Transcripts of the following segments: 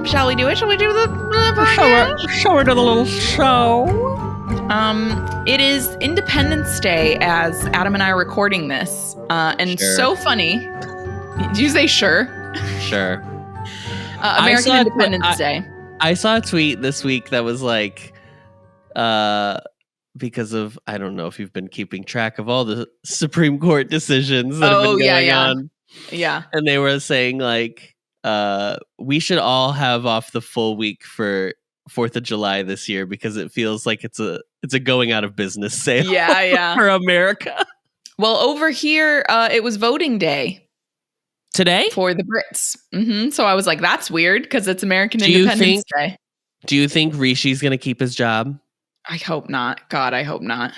Shall we do it? Shall we do the podcast? Shall we do the little show? It is Independence Day as Adam and I are recording this. And Sure. so funny. Did you say sure? Sure. American Independence Day. I saw a tweet this week that was like, because of, I don't know if you've been keeping track of all the Supreme Court decisions that have been going on. Yeah. And they were saying like, we should all have off the full week for 4th of July this year because it feels like it's a going out of business sale for America. Well, over here, it was voting day. Today? For the Brits. Mm-hmm. So I was like, that's weird because it's American Independence Day. Do you think Rishi's going to keep his job? I hope not. God, I hope not.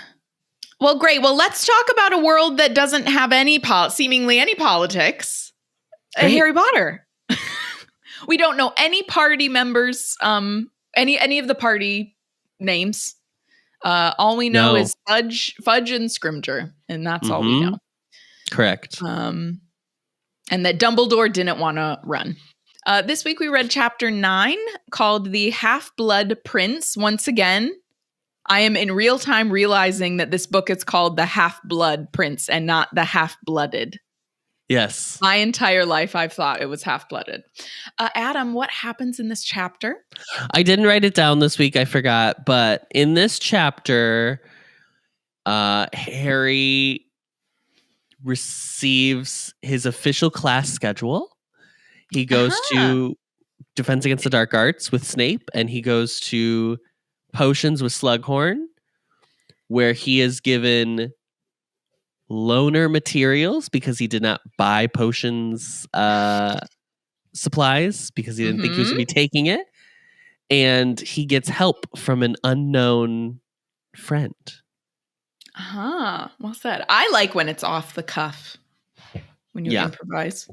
Well, great. Well, let's talk about a world that doesn't have seemingly any politics. Harry Potter. We don't know any party members, any of the party names. All we know is Fudge and Scrimgeour, and that's all we know. Correct. And that Dumbledore didn't want to run. This week we read chapter 9 called The Half-Blood Prince. Once again, I am in real time realizing that this book is called The Half-Blood Prince and not The Half-Blooded. Yes. My entire life I've thought it was half-blooded. Adam, what happens in this chapter? I didn't write it down this week. I forgot. But in this chapter, Harry receives his official class schedule. He goes to Defense Against the Dark Arts with Snape, and he goes to Potions with Slughorn, where he is given loaner materials because he did not buy potions supplies because he didn't think he was going to be taking it. And he gets help from an unknown friend. Well said. I like when it's off the cuff, when you improvise.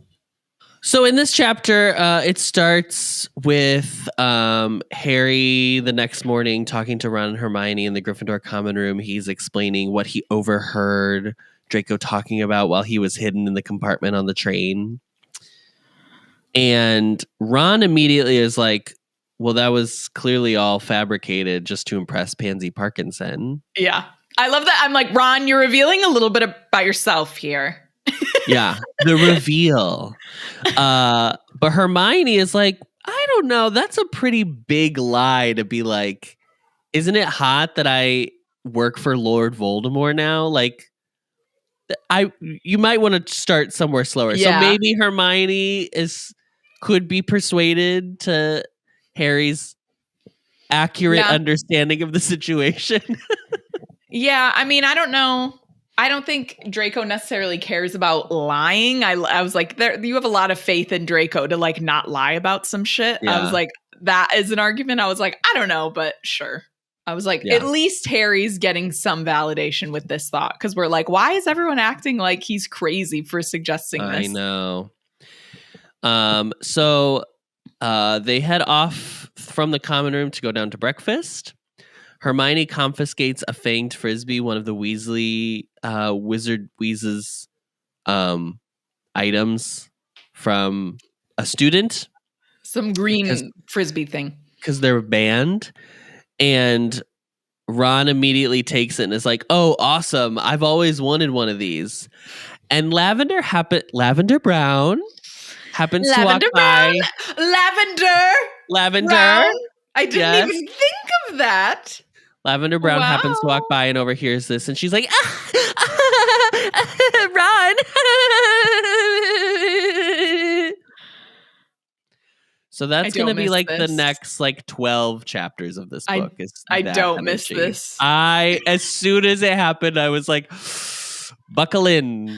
So in this chapter, it starts with Harry the next morning talking to Ron and Hermione in the Gryffindor common room. He's explaining what he overheard Draco talking about while he was hidden in the compartment on the train. And Ron immediately is like, well, that was clearly all fabricated just to impress Pansy Parkinson. Yeah. I love that. I'm like, Ron, you're revealing a little bit about yourself here. Yeah, the reveal. But Hermione is like, I don't know. That's a pretty big lie to be like, isn't it hot that I work for Lord Voldemort now? Like, you might want to start somewhere slower. Yeah. So maybe Hermione could be persuaded to Harry's accurate understanding of the situation. Yeah, I mean, I don't know. I don't think Draco necessarily cares about lying. I was like, you have a lot of faith in Draco to like not lie about some shit. Yeah. I was like, that is an argument. I was like, I don't know, but sure. I was like, at least Harry's getting some validation with this thought because we're like, why is everyone acting like he's crazy for suggesting this? I know. So they head off from the common room to go down to breakfast. Hermione confiscates a fanged frisbee, one of the Weasley Wizard Wheezes items from a student. Some green frisbee thing. Because they're banned. And Ron immediately takes it and is like, oh, awesome. I've always wanted one of these. And Lavender Brown happens to walk by. Lavender. Brown. I didn't even think of that. Lavender Brown happens to walk by and overhears this, and she's like, Ron. So that's going to be like the next like 12 chapters of this book. I don't miss this. As soon as it happened, I was like, buckle in,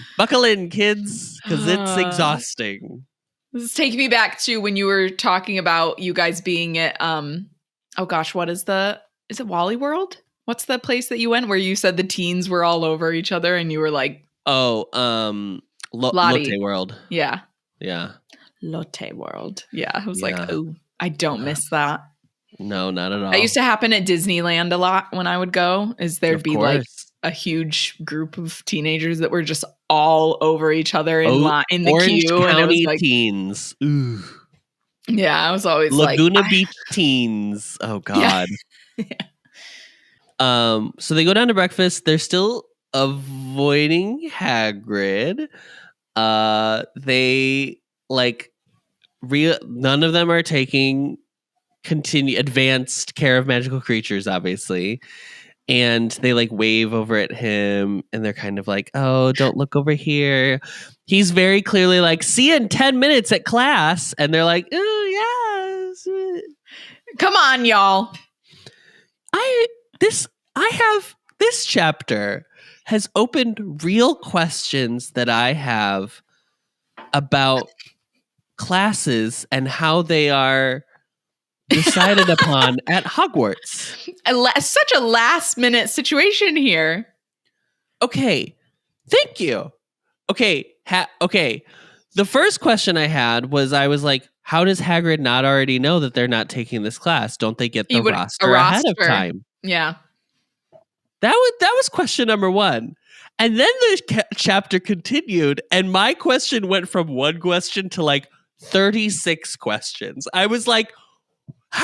kids, because it's exhausting. This is taking me back to when you were talking about you guys being at, oh gosh, is it Wally World? What's the place that you went where you said the teens were all over each other and you were like, Lotte World. Yeah. Yeah. Lotte World. Yeah. I was like, oh, I don't miss that. No, not at all. That used to happen at Disneyland a lot when I would go, is there'd be like a huge group of teenagers that were just all over each other in the Orange queue. County And it was like, teens. Ooh. Yeah, I was always Laguna Beach teens. Oh God. Yeah. So they go down to breakfast. They're still avoiding Hagrid. They like none of them are taking advanced care of magical creatures, obviously. And they like wave over at him and they're kind of like, oh, don't look over here. He's very clearly like, see you in 10 minutes at class. And they're like, oh, yeah. Come on, y'all. This chapter has opened real questions that I have about classes and how they are decided upon at Hogwarts. Such a last minute situation here. Okay. Thank you. Okay. Okay. The first question I had was, I was like, how does Hagrid not already know that they're not taking this class? Don't they get the roster ahead of time? Yeah. That was question number one. And then the chapter continued, and my question went from one question to like 36 questions. I was like, how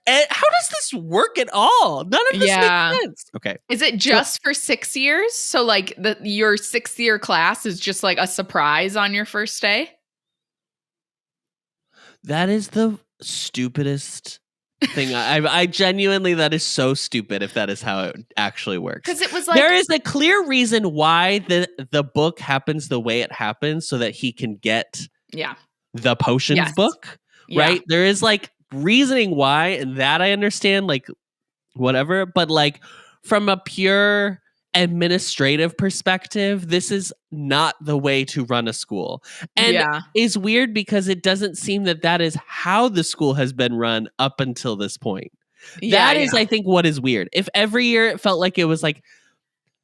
does this work at all? None of this makes sense. Okay. Is it just for 6 years? So like your 6th year class is just like a surprise on your first day? That is the stupidest thing. I genuinely, that is so stupid if that is how it actually works. Because it was like, there is a clear reason why the book happens the way it happens, so that he can get the potions book, right? There is like reasoning why, and that I understand, like whatever, but like from a pure administrative perspective, this is not the way to run a school. And it's weird because it doesn't seem that is how the school has been run up until this point. That is, I think, what is weird. If every year it felt like it was like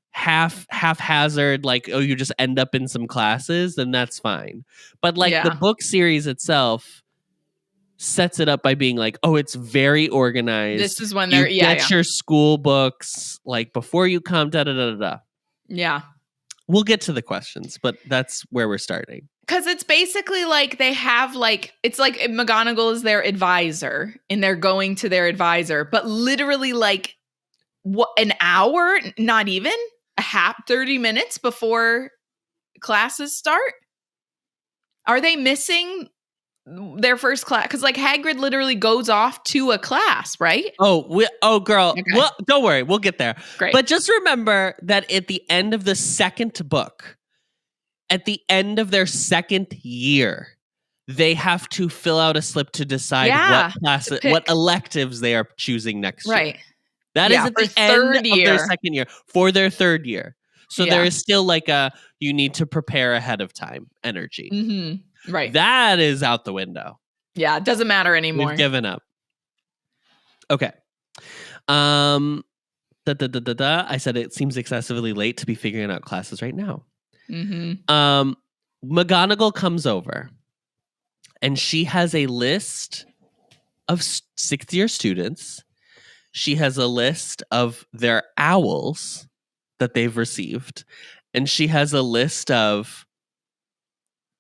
haphazard, like, oh, you just end up in some classes, then that's fine. But like the book series itself sets it up by being like, oh, it's very organized. This is when you get your school books like before you come, Yeah. We'll get to the questions, but that's where we're starting. Because it's basically like they have like, it's like McGonagall is their advisor and they're going to their advisor, but literally like an hour, not even 30 minutes before classes start. Are they missing their first class? Because like Hagrid literally goes off to a class, right? Girl. Okay. Well, don't worry, we'll get there. Great. But just remember that at the end of the second book, at the end of their second year, they have to fill out a slip to decide what classes, what electives they are choosing next year. Right. That is at the end of their second year for their third year. So there is still like you need to prepare ahead of time energy. Mm-hmm. Right. That is out the window. Yeah, it doesn't matter anymore. We've given up. Okay. I said it seems excessively late to be figuring out classes right now. Mm-hmm. McGonagall comes over and she has a list of 6th year students. She has a list of their owls that they've received. And she has a list of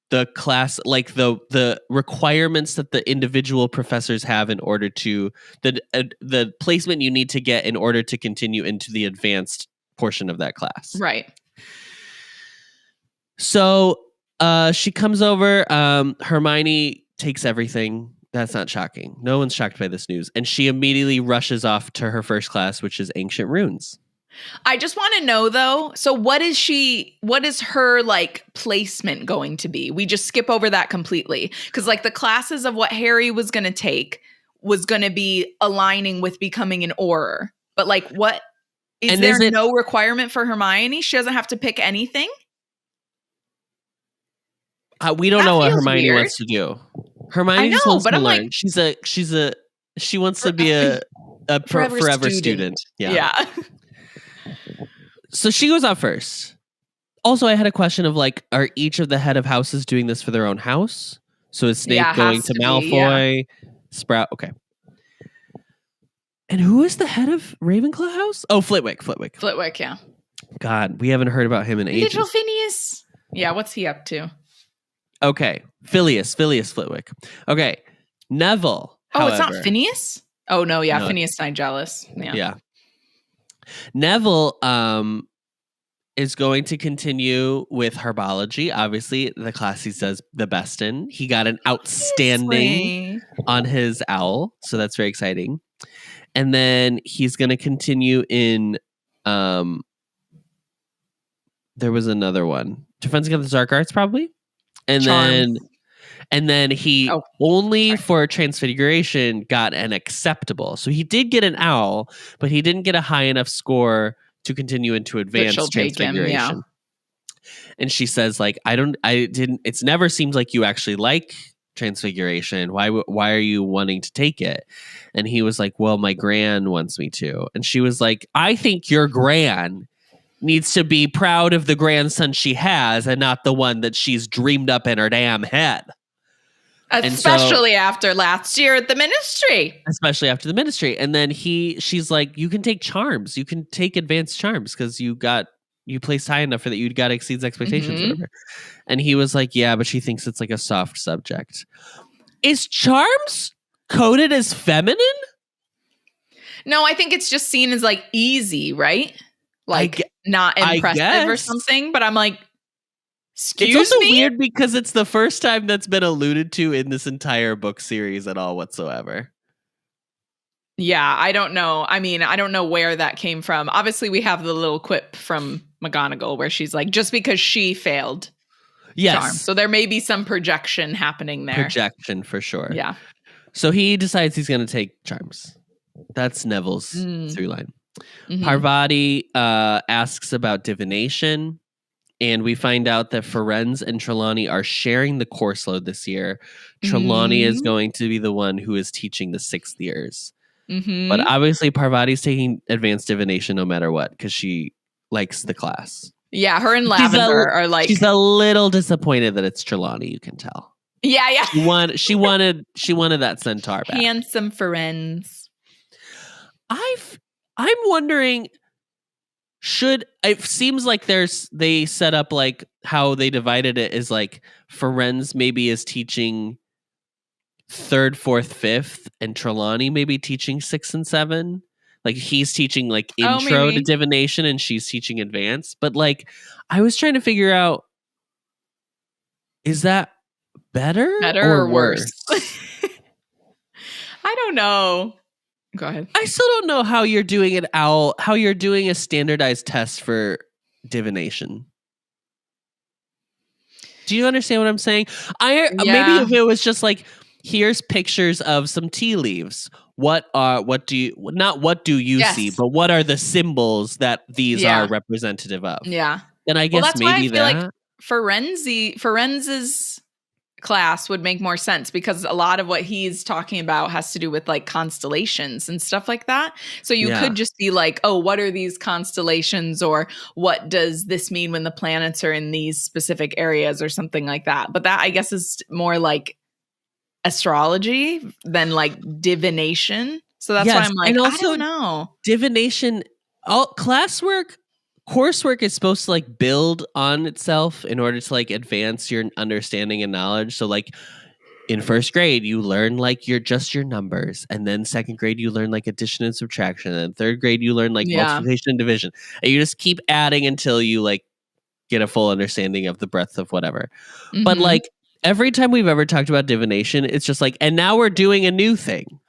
the class, like the requirements that the individual professors have in order to the placement you need to get in order to continue into the advanced portion of that class. Right. So she comes over. Hermione takes everything. That's not shocking. No one's shocked by this news. And she immediately rushes off to her first class, which is Ancient Runes. I just want to know though, so what is her like placement going to be? We just skip over that completely. Because like the classes of what Harry was going to take was going to be aligning with becoming an Auror. But like what, is there no requirement for Hermione? She doesn't have to pick anything? We don't know what Hermione wants to do. Hermione just wants to learn. Like, she wants to be a forever student. Yeah. So she goes out first. Also, I had a question of like, are each of the head of houses doing this for their own house? So is Snape going to Malfoy? Sprout? Okay. And who is the head of Ravenclaw house? Oh, Flitwick. Flitwick, yeah. God, we haven't heard about him in ages. Little Phineas. Yeah, what's he up to? Okay. Phileas Flitwick. Okay. Neville. Oh, however, it's not Phineas? Oh, no. Yeah. No. Phineas Nigellus. Yeah. Neville is going to continue with herbology. Obviously, the class he does the best in. He got an outstanding on his owl. So that's very exciting. And then he's going to continue in... there was another one. Defense Against the Dark Arts, probably. And then he only for Transfiguration got an acceptable. So he did get an owl, but he didn't get a high enough score to continue into advanced Transfiguration. And she says, like, it's never seemed like you actually like Transfiguration. Why are you wanting to take it? And he was like, well, my gran wants me to. And she was like, I think your gran needs to be proud of the grandson she has and not the one that she's dreamed up in her damn head. Especially after last year at the ministry. Especially after the ministry. And then she's like, you can take charms. You can take advanced charms because you placed high enough for that you got exceeds expectations. Whatever. And he was like, yeah, but she thinks it's like a soft subject. Is charms coded as feminine? No, I think it's just seen as like easy, right? Like not impressive or something. But I'm like, excuse me? It's also weird because it's the first time that's been alluded to in this entire book series at all whatsoever. Yeah, I don't know. I mean, I don't know where that came from. Obviously, we have the little quip from McGonagall where she's like, just because she failed. Yes. Charm. So there may be some projection happening there. Projection for sure. Yeah. So he decides he's going to take charms. That's Neville's through line. Parvati asks about divination. And we find out that Ferenz and Trelawney are sharing the course load this year. Trelawney is going to be the one who is teaching the 6th years. But obviously Parvati's taking advanced divination no matter what because she likes the class. Yeah, her and Lavender are like... She's a little disappointed that it's Trelawney, you can tell. Yeah. She wanted that centaur back. Handsome Ferenz. I'm wondering... it seems like they set up like how they divided it is like Ferenz maybe is teaching 3rd, 4th, 5th, and Trelawney maybe teaching 6 and 7. Like he's teaching like intro to divination and she's teaching advanced. But like I was trying to figure out, is that better or worse? I don't know. Go ahead. I still don't know how you're doing how you're doing a standardized test for divination. Do you understand what I'm saying? Maybe if it was just like, here's pictures of some tea leaves. What do you see, but what are the symbols that these are representative of? Yeah. And I guess that's maybe why I feel like Ferenz's class would make more sense because a lot of what he's talking about has to do with like constellations and stuff like that. So you could just be like, oh, what are these constellations or what does this mean when the planets are in these specific areas or something like that. But that I guess is more like astrology than like divination. So that's why I'm like, and also, I don't know. Divination, coursework is supposed to like build on itself in order to like advance your understanding and knowledge. So like in 1st grade, you learn like your numbers. And then 2nd grade, you learn like addition and subtraction. And 3rd grade, you learn like multiplication and division. And you just keep adding until you like get a full understanding of the breadth of whatever. But like every time we've ever talked about divination, it's just like, and now we're doing a new thing.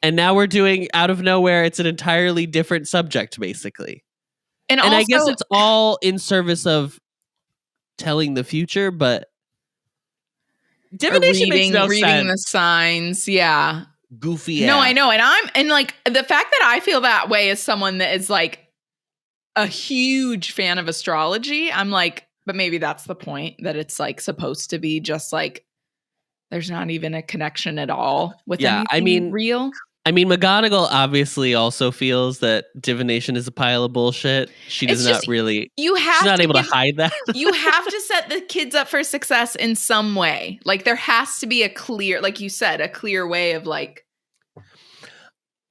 And now we're doing out of nowhere, it's an entirely different subject, basically. And also, I guess it's all in service of telling the future, but divination makes no sense. Reading the signs, yeah. Goofy. No, I know. And like the fact that I feel that way as someone that is like a huge fan of astrology, I'm like, but maybe that's the point, that it's like supposed to be just like there's not even a connection at all with anything real. I mean, McGonagall obviously also feels that divination is a pile of bullshit. She does not really. She's not able to hide that. You have to set the kids up for success in some way. Like there has to be a clear, like you said, a clear way of like.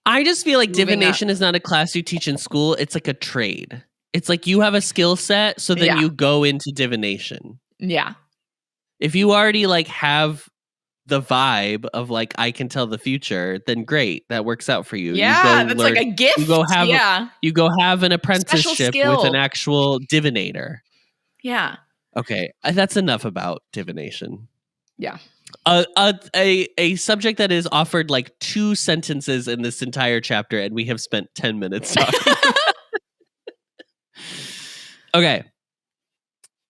I just feel like divination is not a class you teach in school. It's like a trade. It's like you have a skill set, so then you go into divination. Yeah. If you already like have the vibe of like I can tell the future, then great, that works out for you. Yeah, that's like a gift. You go have an apprenticeship with an actual divinator. Yeah. Okay, that's enough about divination. Yeah. A subject that is offered like 2 sentences in this entire chapter, and we have spent 10 minutes talking. Okay.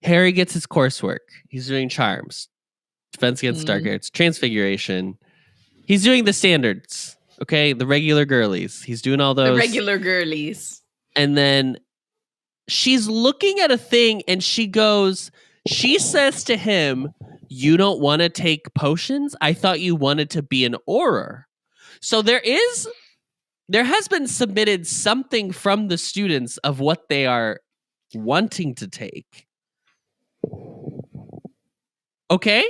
Harry gets his coursework. He's doing charms, defense against dark arts, transfiguration. He's doing the standards. Okay, the regular girlies. He's doing all those. The regular girlies. And then she's looking at a thing, and she says to him, "You don't want to take potions? I thought you wanted to be an Auror." So there has been submitted something from the students of what they are wanting to take. Okay,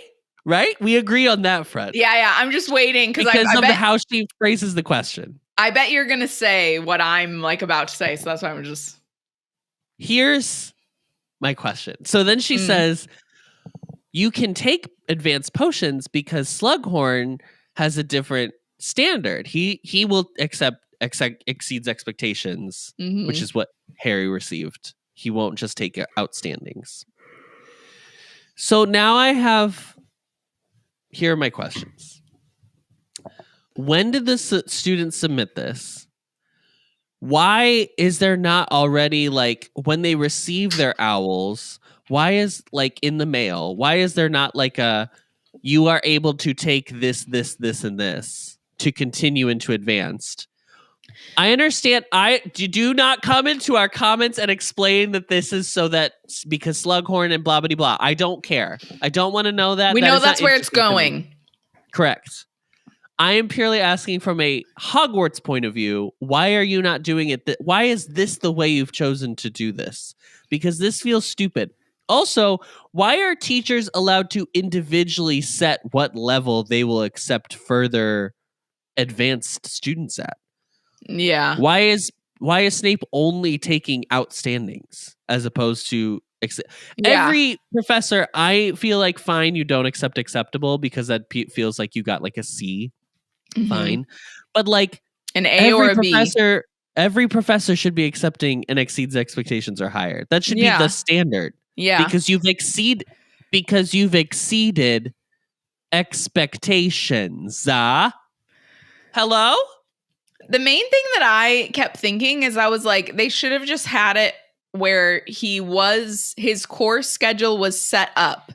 right? We agree on that front. Yeah. I'm just waiting because of how she phrases the question. I bet you're gonna say what I'm like about to say, so that's why I'm just. Here's my question. So then she says, "You can take advanced potions because Slughorn has a different standard. He will exceeds expectations, which is what Harry received. He won't just take outstandings." So now here are my questions. When did the students submit this? Why is there not already, like, when they receive their owls, why is, like, in the mail, why is there not, like, you are able to take this, and this to continue into advanced? I understand. Do not come into our comments and explain that this is so that because Slughorn and blah, blah, blah. I don't care. I don't want to know that. We know that's where it's going. Correct. I am purely asking from a Hogwarts point of view, why are you not doing it? Why is this the way you've chosen to do this? Because this feels stupid. Also, why are teachers allowed to individually set what level they will accept further advanced students at? Yeah. Why is Snape only taking outstandings as opposed to every professor? I feel like fine, you don't accept acceptable because that feels like you got like a C. Fine, but like an A or a B. Every professor should be accepting and exceeds expectations or higher. That should be the standard. Yeah, because you've exceeded expectations. Hello? The main thing that I kept thinking is I was like, they should have just had it where his course schedule was set up,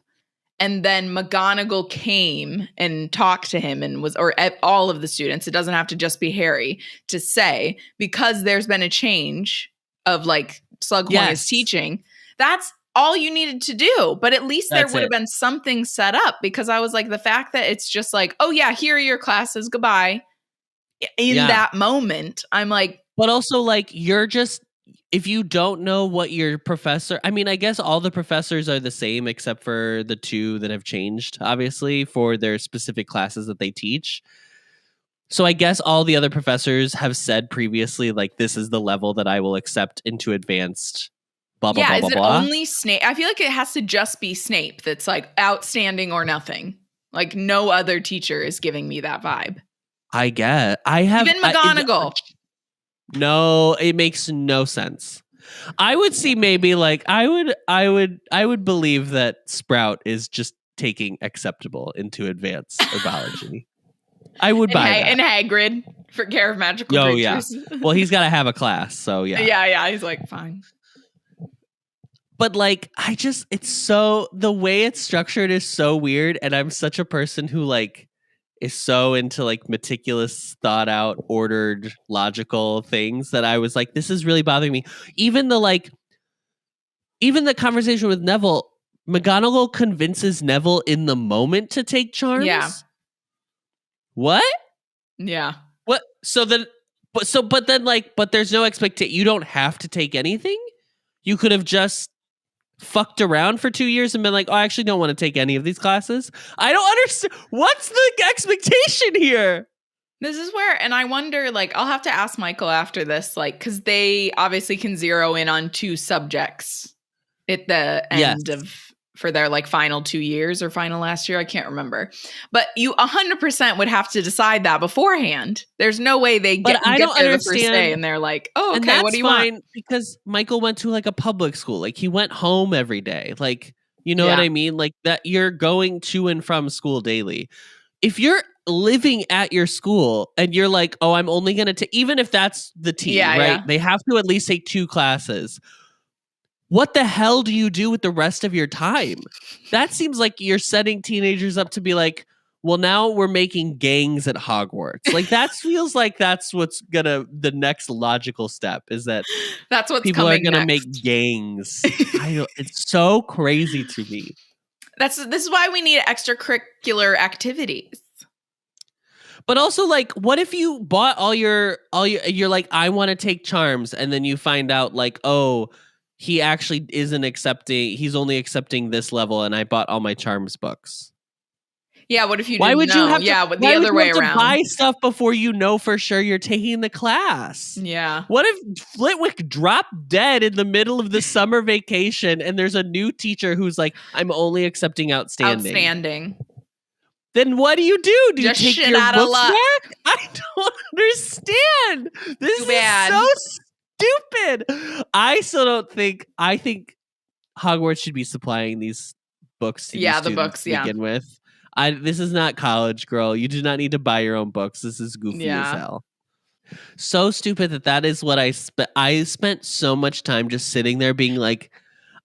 and then McGonagall came and talked to him or all of the students. It doesn't have to just be Harry, to say, because there's been a change of like Slughorn is teaching. That's all you needed to do. But at least there would have been something set up, because I was like, the fact that it's just like, oh yeah, here are your classes, goodbye. In that moment, I'm like, but also like if you don't know what your professor, I mean, I guess all the professors are the same except for the 2 that have changed, obviously, for their specific classes that they teach. So I guess all the other professors have said previously, like, this is the level that I will accept into advanced. Blah, blah, blah, is blah, it blah. only Snape? I feel like it has to just be Snape that's like outstanding or nothing. Like no other teacher is giving me that vibe. I get. I have even McGonagall. No, it makes no sense. I would see maybe like I would believe that Sprout is just taking acceptable into advanced herbology. I would buy that. And Hagrid for care of magical creatures. Yeah. Well, he's got to have a class, so yeah. Yeah. He's like, fine. But like, it's so, the way it's structured is so weird, and I'm such a person who like is so into like meticulous, thought out, ordered, logical things that I was like, this is really bothering me. Even the conversation with Neville, McGonagall convinces Neville in the moment to take charms. Yeah. What? Yeah. What? But there's no expectation. You don't have to take anything. You could have just fucked around for 2 years and been like, oh, I actually don't want to take any of these classes. I don't understand. What's the expectation here? This is where, and I wonder, like, I'll have to ask Michael after this, like, because they obviously can zero in on 2 subjects at the end of for their like final 2 years or final last year. I can't remember. But you 100% would have to decide that beforehand. There's no way they get there the first day and they're like, oh, okay, and that's what do you fine want? Because Michael went to like a public school. Like he went home every day. Like, you know what I mean? Like that you're going to and from school daily. If you're living at your school and you're like, oh, I'm only going to even if that's the T, right? Yeah. They have to at least take 2 classes. What the hell do you do with the rest of your time? That seems like you're setting teenagers up to be like, well, now we're making gangs at Hogwarts. Like that feels like that's what's the next logical step is that that's what's people are gonna next. make gangs. It's so crazy to me. This is why we need extracurricular activities. But also, like, what if you bought all your you're like, I want to take charms, and then you find out like, oh, he actually isn't accepting. He's only accepting this level, and I bought all my charms books. Yeah, what if you? Why would know? you have? Yeah, but the other way around. Buy stuff before you know for sure you're taking the class. Yeah. What if Flitwick dropped dead in the middle of the summer vacation, and there's a new teacher who's like, I'm only accepting outstanding. Outstanding. Then what do you do? Do just you take your books back? I don't understand. This is so stupid. I still don't think. I think Hogwarts should be supplying these books to the books to begin with. This is not college, girl. You do not need to buy your own books. This is goofy as hell. So stupid that is what I spent. I spent so much time just sitting there being like,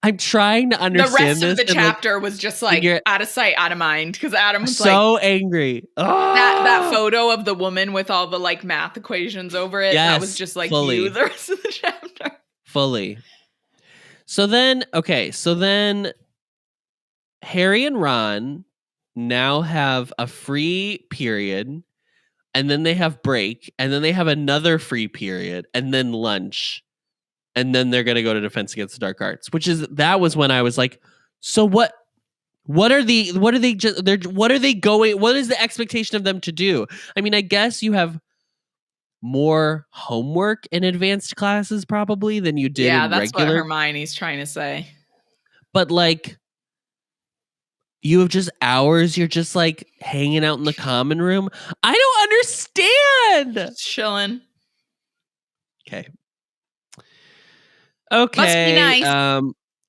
I'm trying to understand this. The rest of the chapter was just like out of sight, out of mind. Because Adam was so angry. That photo of the woman with all the like math equations over it. Yes, that was just like you the rest of the chapter. Fully. So then Harry and Ron now have a free period, and then they have break, and then they have another free period, and then lunch. And then they're going to go to Defense Against the Dark Arts, that was when I was like, so what is the expectation of them to do? I mean, I guess you have more homework in advanced classes probably than you did in regular. Yeah, that's what Hermione's trying to say. But like, you have just hours, you're just like hanging out in the common room. I don't understand. Just chilling. Okay. Must be nice.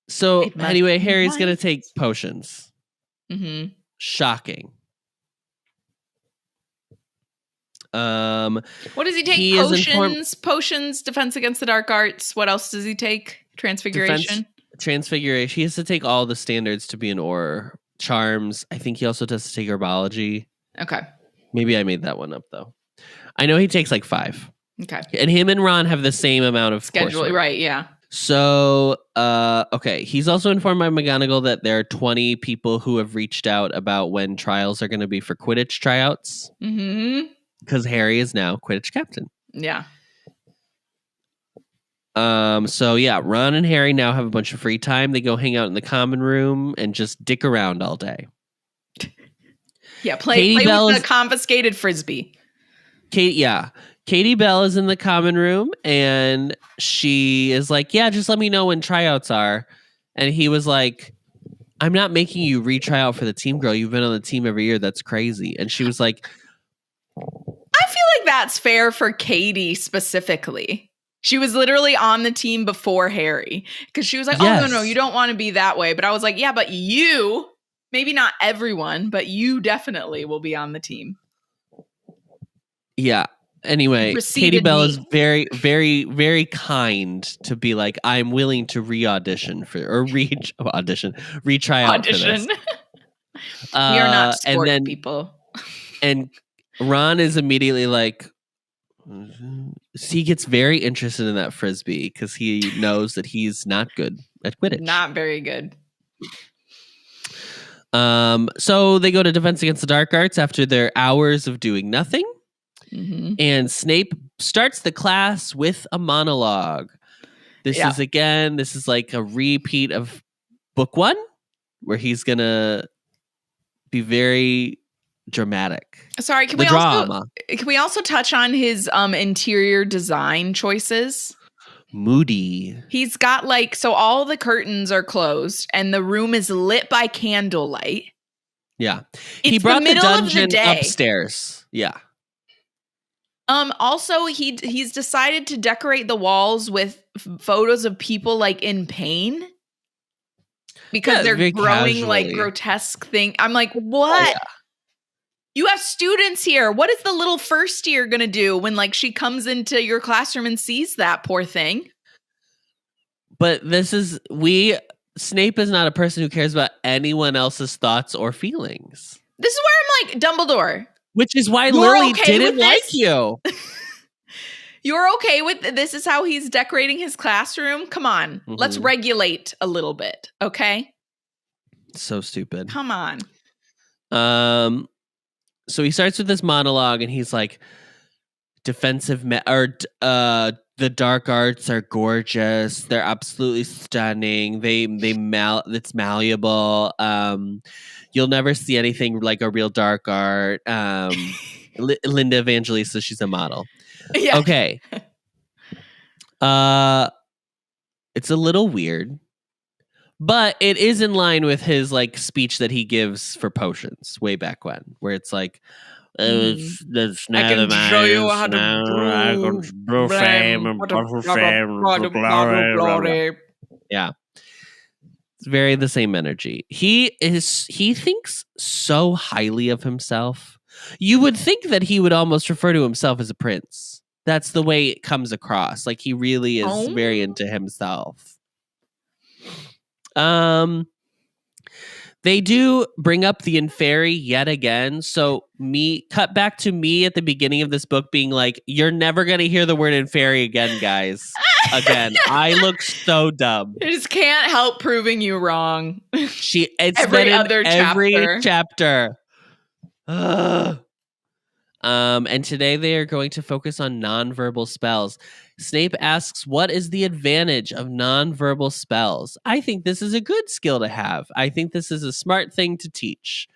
So anyway, Harry's gonna take potions. Mm-hmm. Shocking. What does he take? Potions, Defense Against the Dark Arts. What else does he take? Transfiguration. Transfiguration. He has to take all the standards to be an Auror. Charms. I think he also has to take herbology. Okay. Maybe I made that one up though. I know he takes like 5. Okay. And him and Ron have the same amount of schedule, right? Yeah. So, okay. He's also informed by McGonagall that there are 20 people who have reached out about when trials are going to be for Quidditch tryouts. Mm-hmm. Because Harry is now Quidditch captain. Yeah. So yeah, Ron and Harry now have a bunch of free time. They go hang out in the common room and just dick around all day. Yeah, play with the confiscated frisbee. Katie Bell is in the common room and she is like, yeah, just let me know when tryouts are. And he was like, I'm not making you retry out for the team, girl. You've been on the team every year. That's crazy. And she was like, I feel like that's fair for Katie specifically. She was literally on the team before Harry because she was like, oh, no, you don't want to be that way. But I was like, yeah, but you, maybe not everyone, but you definitely will be on the team. Yeah. Anyway, Katie Bell is very, very, very kind to be like, I'm willing to retry out for this. We are not sport people. And Ron is immediately like, he gets very interested in that frisbee because he knows that he's not good at Quidditch. Not very good. So they go to Defense Against the Dark Arts after their hours of doing nothing. Mm-hmm. And Snape starts the class with a monologue. This is like a repeat of book 1, where he's gonna be very dramatic. Sorry, can we also touch on his interior design choices? moody. He's got like, so all the curtains are closed and the room is lit by candlelight. Yeah. It's he brought the dungeon of the day. upstairs. Yeah. Also, he's decided to decorate the walls with photos of people like in pain because they're growing casually. Like grotesque thing. I'm like, what? Oh, yeah. You have students here. What is the little first year going to do when like she comes into your classroom and sees that poor thing? But Snape is not a person who cares about anyone else's thoughts or feelings. This is where I'm like, Dumbledore. Which is why Lily didn't like you. You're okay with this is how he's decorating his classroom? Come on. Mm-hmm. Let's regulate a little bit, okay? So stupid. Come on. So he starts with this monologue and he's like, the dark arts are gorgeous. They're absolutely stunning. It's malleable. You'll never see anything like a real dark art. Linda Evangelista, she's a model. Yeah. Okay. It's a little weird, but it is in line with his like speech that he gives for potions way back when, where it's like, it's I can show you how to brew fame and glory. Yeah. It's very the same energy. He thinks so highly of himself. You would think that he would almost refer to himself as a prince. That's the way it comes across. Like he really is very into himself. They do bring up the Inferi yet again. So cut back to me at the beginning of this book being like, you're never going to hear the word Inferi again, guys. Again, I look so dumb. I just can't help proving you wrong. It's every been other every chapter. And today they are going to focus on nonverbal spells. Snape asks, what is the advantage of nonverbal spells? I think this is a good skill to have. I think this is a smart thing to teach.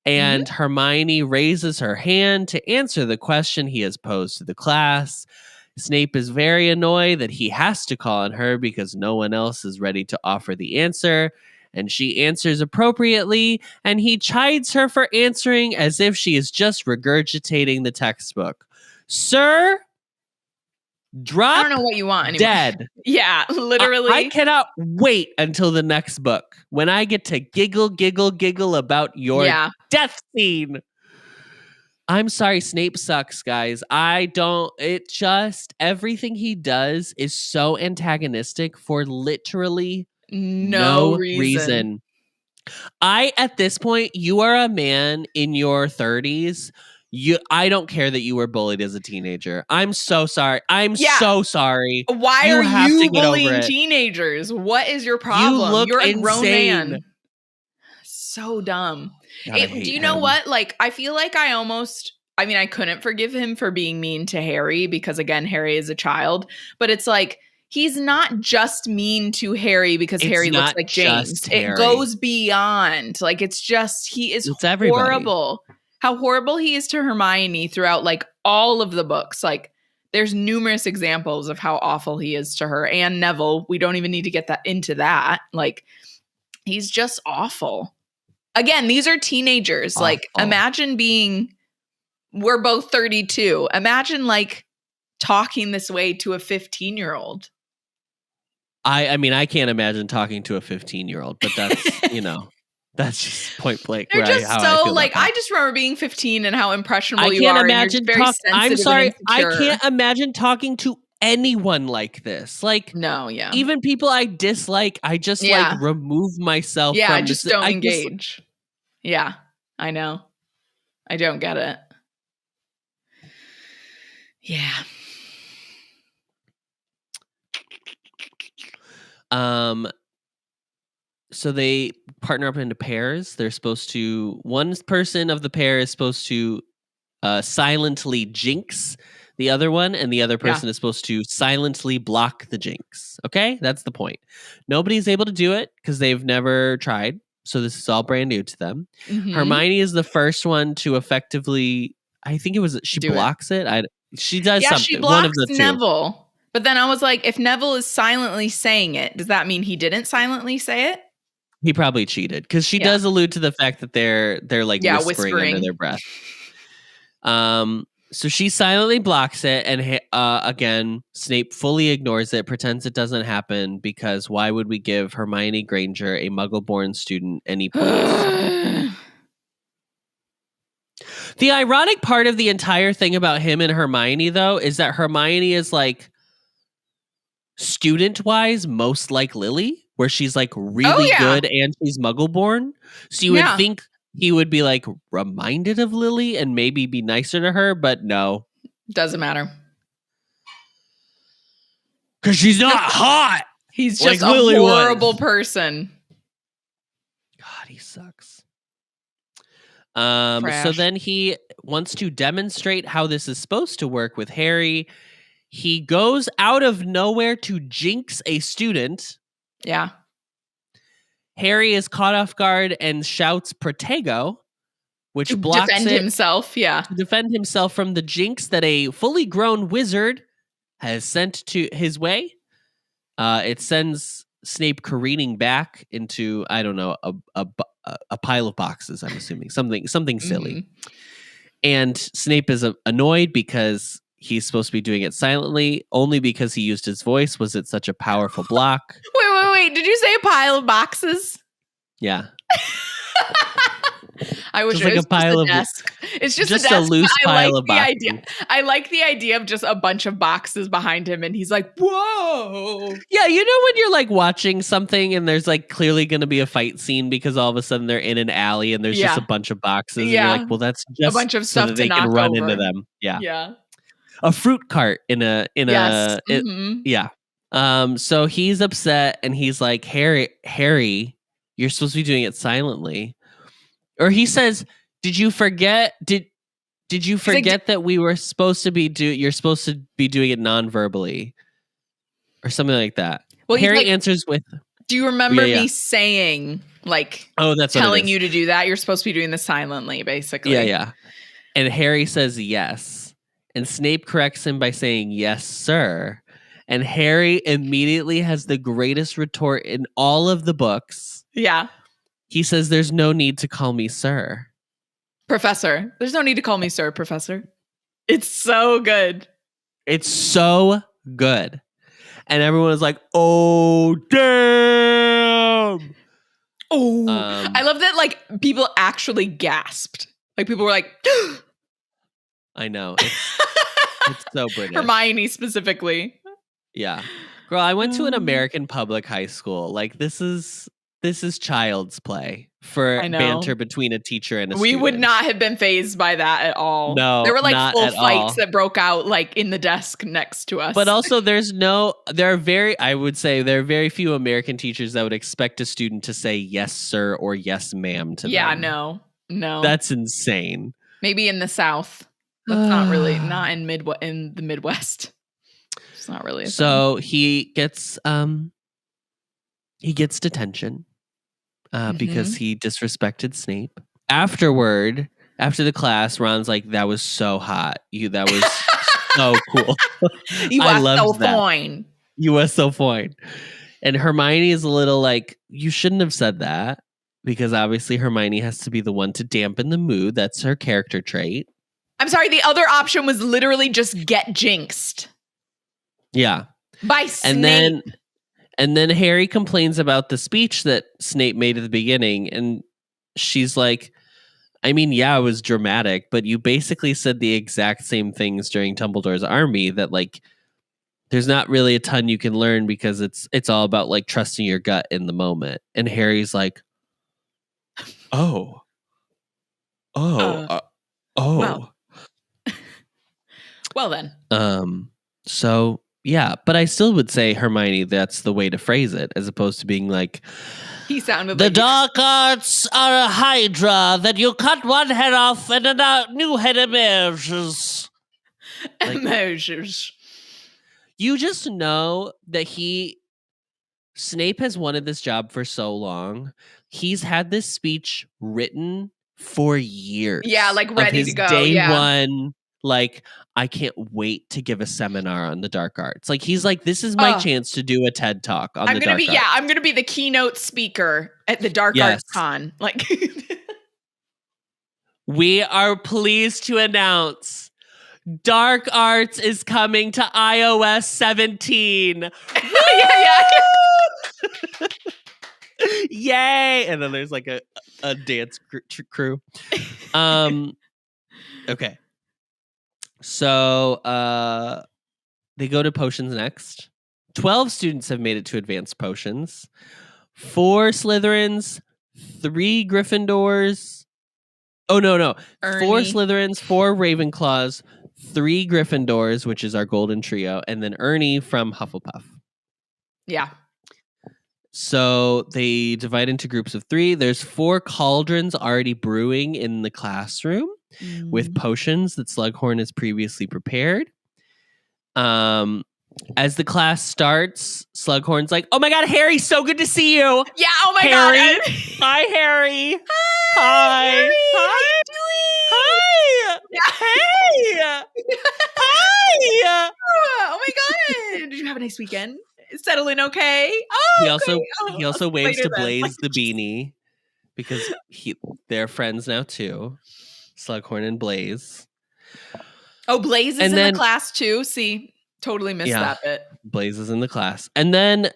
And Hermione raises her hand to answer the question he has posed to the class. Snape is very annoyed that he has to call on her because no one else is ready to offer the answer. And she answers appropriately, and he chides her for answering as if she is just regurgitating the textbook. Sir, drop I don't know what you want anymore. Dead. Yeah, literally. I cannot wait until the next book when I get to giggle about your death scene. I'm sorry, Snape sucks, guys. Everything he does is so antagonistic for literally no reason. At this point, you are a man in your 30s. I don't care that you were bullied as a teenager. I'm so sorry. So sorry. Why are you bullying teenagers? What is your problem? You're a grown man. So dumb. God, do you know what? Like, I feel like I couldn't forgive him for being mean to Harry because, again, Harry is a child. But it's like, he's not just mean to Harry because Harry looks like James. It goes beyond. Like, he is horrible. How horrible he is to Hermione throughout, like, all of the books. Like, there's numerous examples of how awful he is to her. And Neville, we don't even need to get into that. Like, he's just awful. Again, these are teenagers. Awful. Like, imagine we're both 32. Imagine, like, talking this way to a 15-year-old. I mean, I can't imagine talking to a 15-year-old, but that's, that's just point blank. They're just I just remember being 15 and how impressionable you are. I'm sorry. I can't imagine talking to anyone like this. Like, no, yeah. Even people I dislike, I just like remove myself from I just don't engage. Yeah, I know. I don't get it. Yeah. So they partner up into pairs. They're supposed to, one person of the pair is supposed to silently jinx the other one, and the other person is supposed to silently block the jinx. Okay? That's the point. Nobody's able to do it because they've never tried. So this is all brand new to them. Mm-hmm. Hermione is the first one to effectively, I think it was, she blocks it. She does something. She blocks one of the Neville. two. But then I was like, if Neville is silently saying it, does that mean he didn't silently say it? He probably cheated because she does allude to the fact that they're like whispering under their breath. So she silently blocks it, and again, Snape fully ignores it, pretends it doesn't happen, because why would we give Hermione Granger, a Muggle-born student, any points? The ironic part of the entire thing about him and Hermione, though, is that Hermione is like student-wise most like Lily, where she's like really good and she's Muggle-born. So you would think he would be like reminded of Lily and maybe be nicer to her, but no. Doesn't matter. Because she's not hot. He's just like a horrible person. God, he sucks. So then he wants to demonstrate how this is supposed to work with Harry. He goes out of nowhere to jinx a student. Yeah. Harry is caught off guard and shouts Protego, which blocks defend himself. Yeah. To defend himself from the jinx that a fully grown wizard has sent to his way. It sends Snape careening back into, I don't know, a pile of boxes, I'm assuming. Something silly. And Snape is annoyed because he's supposed to be doing it silently, only because he used his voice. Was it such a powerful block? Wait. Did you say a pile of boxes? Yeah. I wish just it was a pile of desk. It's just a desk, a loose pile of boxes. I like the idea of just a bunch of boxes behind him, and he's like, "Whoa!" Yeah, you know when you're like watching something and there's like clearly going to be a fight scene because all of a sudden they're in an alley and there's just a bunch of boxes. And you're like, well, that's just a bunch of stuff so that they can run into them. Yeah, yeah. A fruit cart in a yeah. So he's upset and he's like, Harry, you're supposed to be doing it silently. Or he says, did you forget? Did you forget that we were supposed to be you're supposed to be doing it non-verbally? Or something like that. Well, Harry answers with, do you remember me saying, like, that's telling you to do that? You're supposed to be doing this silently, basically. Yeah. And Harry says yes. And Snape corrects him by saying, yes, sir. And Harry immediately has the greatest retort in all of the books. Yeah. He says, there's no need to call me sir. Professor. There's no need to call me sir, Professor. It's so good. It's so good. And everyone is like, oh, damn. Oh, I love that, like, people actually gasped. Like, people were like, I know. It's so British. Hermione specifically. Yeah. Girl, I went to an American public high school. Like, this is child's play for banter between a teacher and a student. We would not have been fazed by that at all. No, there were like full fights all. That broke out like in the desk next to us. But also there are very few American teachers that would expect a student to say yes, sir, or yes, ma'am to them. Yeah, no. That's insane. Maybe in the South. That's not really, not in the Midwest. It's not really. So he gets detention. Because he disrespected Snape. After the class, Ron's like, that was so hot. That was so cool. You are so fine. You are so fine. And Hermione is a little like, you shouldn't have said that. Because obviously Hermione has to be the one to dampen the mood. That's her character trait. I'm sorry, the other option was literally just get jinxed. Yeah. By Snape. And then Harry complains about the speech that Snape made at the beginning. And she's like, I mean, yeah, it was dramatic, but you basically said the exact same things during Dumbledore's army that, like, there's not really a ton you can learn because it's all about, like, trusting your gut in the moment. And Harry's like, well then. So... yeah, but I still would say, Hermione, that's the way to phrase it, as opposed to being like, he sounded the dark arts are a hydra that you cut one head off and a new head emerges. Emerges. You just know that Snape has wanted this job for so long. He's had this speech written for years. Yeah, like ready to go. Day one. like, I can't wait to give a seminar on the dark arts. Like, he's like, this is my chance to do a TED Talk on the dark arts. Yeah, I'm going to be the keynote speaker at the Dark Arts Con. Like, we are pleased to announce Dark Arts is coming to iOS 17. yeah. Yay! And then there's like a dance crew. Okay. So they go to potions next. 12 students have made it to advanced potions. 4 Slytherins, 3 Gryffindors. Oh, no. Ernie. 4 Slytherins, 4 Ravenclaws, 3 Gryffindors, which is our golden trio, and then Ernie from Hufflepuff. Yeah. So they divide into groups of 3. There's 4 cauldrons already brewing in the classroom with potions that Slughorn has previously prepared. As the class starts, Slughorn's like, "Oh my God, Harry, so good to see you." Yeah, oh my Harry. God. Hi, Harry. Hi. Harry. Hi. Hi. Hey. Hi. Oh my God. Did you have a nice weekend? Settle in okay? Oh, he also waves to Blaze the beanie because they're friends now too. Slughorn and Blaze. Oh, Blaze is in the class too. See, totally missed that bit. Blaze is in the class. And then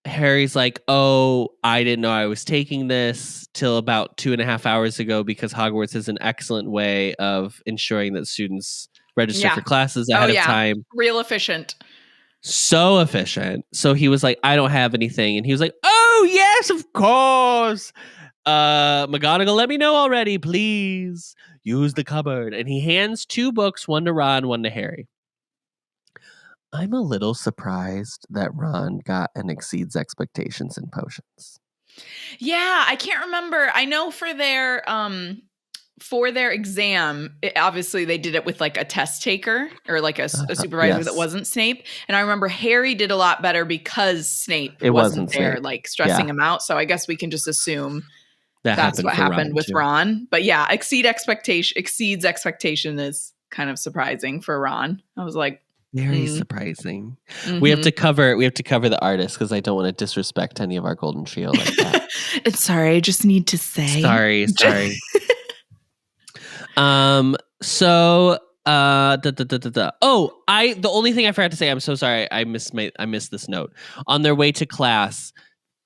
Harry's like, "Oh, I didn't know I was taking this till about 2.5 hours ago because Hogwarts is an excellent way of ensuring that students register for classes ahead of time. Real efficient. So efficient." So he was like, "I don't have anything." And he was like, "Oh, yes, of course. McGonagall, let me know already, please. Use the cupboard." And he hands 2 books, one to Ron, one to Harry. I'm a little surprised that Ron got an exceeds expectations in potions. Yeah, I can't remember. I know for their exam, obviously they did it with like a test taker or like a supervisor that wasn't Snape. And I remember Harry did a lot better because Snape wasn't there, Snape. Like stressing him out. So I guess we can just assume that's what happened Ron with too. Ron. But yeah, exceeds expectation is kind of surprising for Ron. I was like, very surprising. Mm-hmm. We have to cover the artist because I don't want to disrespect any of our golden trio like that. Sorry, I just need to say. Sorry. So the only thing I forgot to say, I'm so sorry, I missed this note. On their way to class,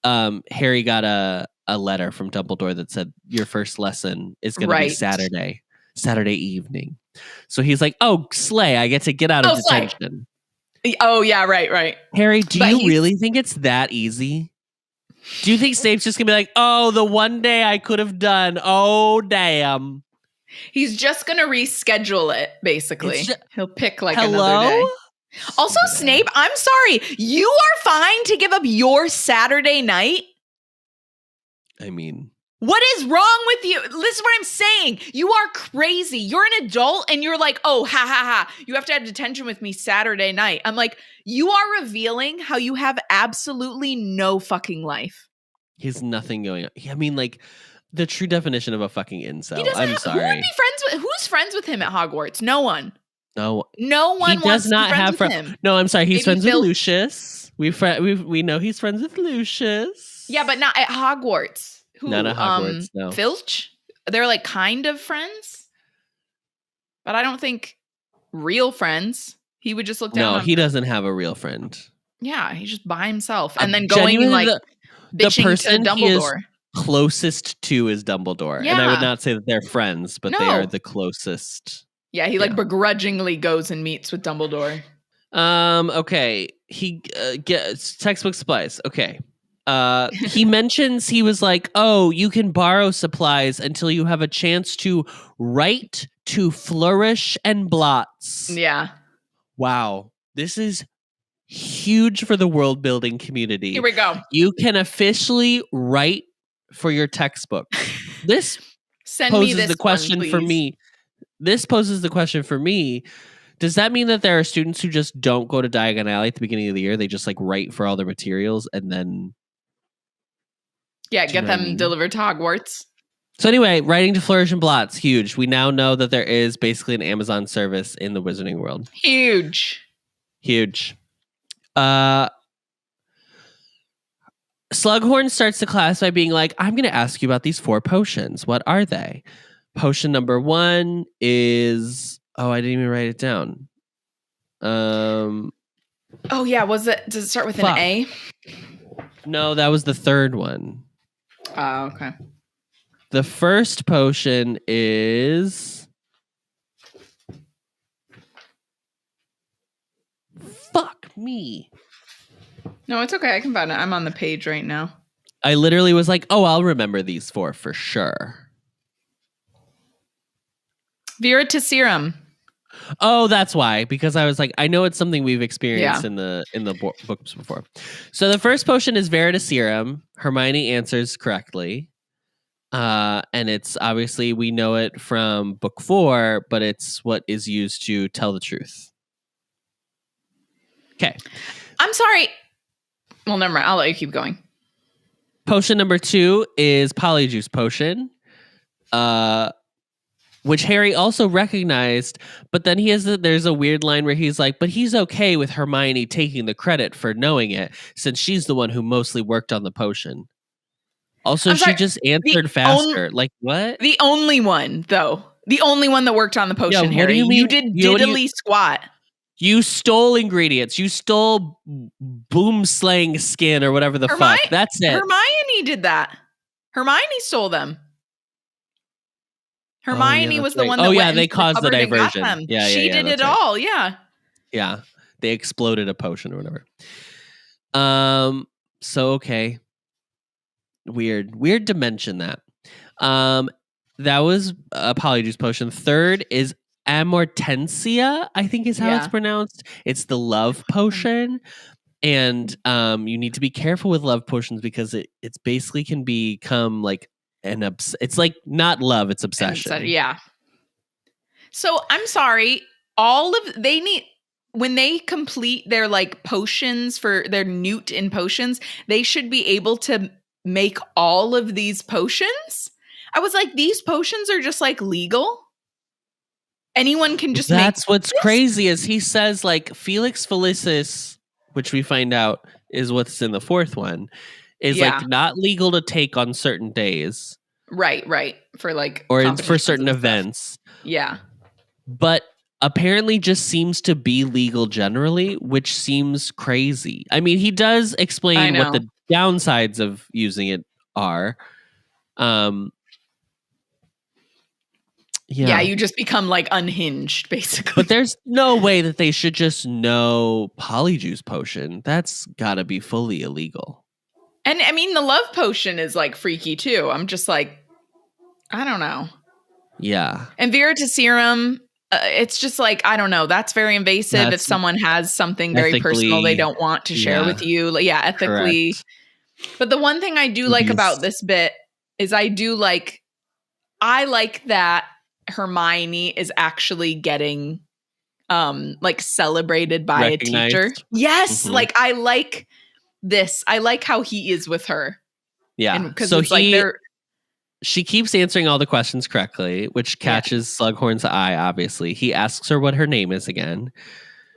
Harry got a letter from Dumbledore that said your first lesson is going to be Saturday evening. So he's like, "Oh, slay, I get to get out of detention." Oh yeah, right. Harry, do you really think it's that easy? Do you think Snape's just gonna be like, "Oh, the one day I could have done. Oh, damn." He's just gonna reschedule it, basically. He'll pick like another day. Also, Snape, I'm sorry. You are fine to give up your Saturday night? I mean, what is wrong with you? Listen to what I'm saying. You are crazy. You're an adult and you're like, "Oh, ha, ha, ha. You have to have detention with me Saturday night." I'm like, you are revealing how you have absolutely no fucking life. He has nothing going on. I mean, like, the true definition of a fucking incel. I'm sorry. Who would be friends with? Who's friends with him at Hogwarts? No one. No one wants to be friends with him. No, I'm sorry. He's friends with Lucius. We know he's friends with Lucius. Yeah, but not at Hogwarts. Who, not at Hogwarts, no. Filch? They're like kind of friends, but I don't think real friends. He would just look down. No, he doesn't have a real friend. Yeah, he's just by himself, and then going like the person to Dumbledore. He is closest to is Dumbledore, and I would not say that they're friends, but they are the closest. Yeah, he like begrudgingly goes and meets with Dumbledore. Okay, he gets textbook supplies. Okay. He mentions he was like, "Oh, you can borrow supplies until you have a chance to write, to flourish, and blots." Yeah. Wow. This is huge for the world building community. Here we go. You can officially write for your textbook. This poses the question for me. This poses the question for me. Does that mean that there are students who just don't go to Diagon Alley at the beginning of the year? They just like write for all their materials and then... Yeah, get them delivered to Hogwarts. So anyway, writing to Flourish and Blot's huge. We now know that there is basically an Amazon service in the Wizarding world. Huge. Slughorn starts the class by being like, I'm going to ask you about these 4 potions. What are they? Potion number 1 is... Oh, I didn't even write it down. Oh, yeah. Does it start with an A? No, that was the 3rd one. Oh, okay. The first potion is... Fuck me. No, it's okay. I can find it. I'm on the page right now. I literally was like, oh, I'll remember these 4 for sure. Veritaserum. Oh, that's why. Because I was like, I know it's something we've experienced in the books before. So the first potion is Veritaserum. Hermione answers correctly. And it's obviously, we know it from book 4, but it's what is used to tell the truth. Okay. I'm sorry. Well, never mind. I'll let you keep going. Potion number 2 is Polyjuice Potion, which Harry also recognized. But then there's a weird line where he's like, but he's okay with Hermione taking the credit for knowing it, since she's the one who mostly worked on the potion. Also, she just answered faster. Like, what? The only one, though. The only one that worked on the potion, Yeah, Harry. You did diddly squat. You stole ingredients. You stole boom-slang skin or whatever the fuck. That's it. Hermione did that. Hermione stole them. Hermione was the one that went they caused the diversion. Yeah, she did it all. Yeah. Yeah. They exploded a potion or whatever. So, okay. Weird to mention that. That was a Polyjuice Potion. 3rd is Amortensia, I think is how it's pronounced. It's the love potion. And you need to be careful with love potions because it's basically can become like it's like not love, it's obsession. Yeah. So I'm sorry. When they complete their like potions for their newt in potions, they should be able to make all of these potions. I was like, these potions are just like legal. Anyone can just That's what's crazy is he says like Felix Felicis, which we find out is what's in the 4th one, is like not legal to take on certain days. Right. For like or for certain events. Yeah. But apparently just seems to be legal generally, which seems crazy. I mean, he does explain what the downsides of using it are. Yeah, you just become like unhinged, basically. But there's no way that they should just know Polyjuice Potion. That's gotta be fully illegal. And I mean, the love potion is like freaky too. I'm just like, I don't know. Yeah. And Veritaserum, it's just like, I don't know. That's very invasive. If someone has something very personal they don't want to share with you. Like, yeah, ethically. Correct. But the one thing I do like about this bit is I like that Hermione is actually getting like celebrated by a teacher. Yes. Like I like this. I like how he is with her. Yeah. So she keeps answering all the questions correctly, which catches Slughorn's eye, obviously. He asks her what her name is again.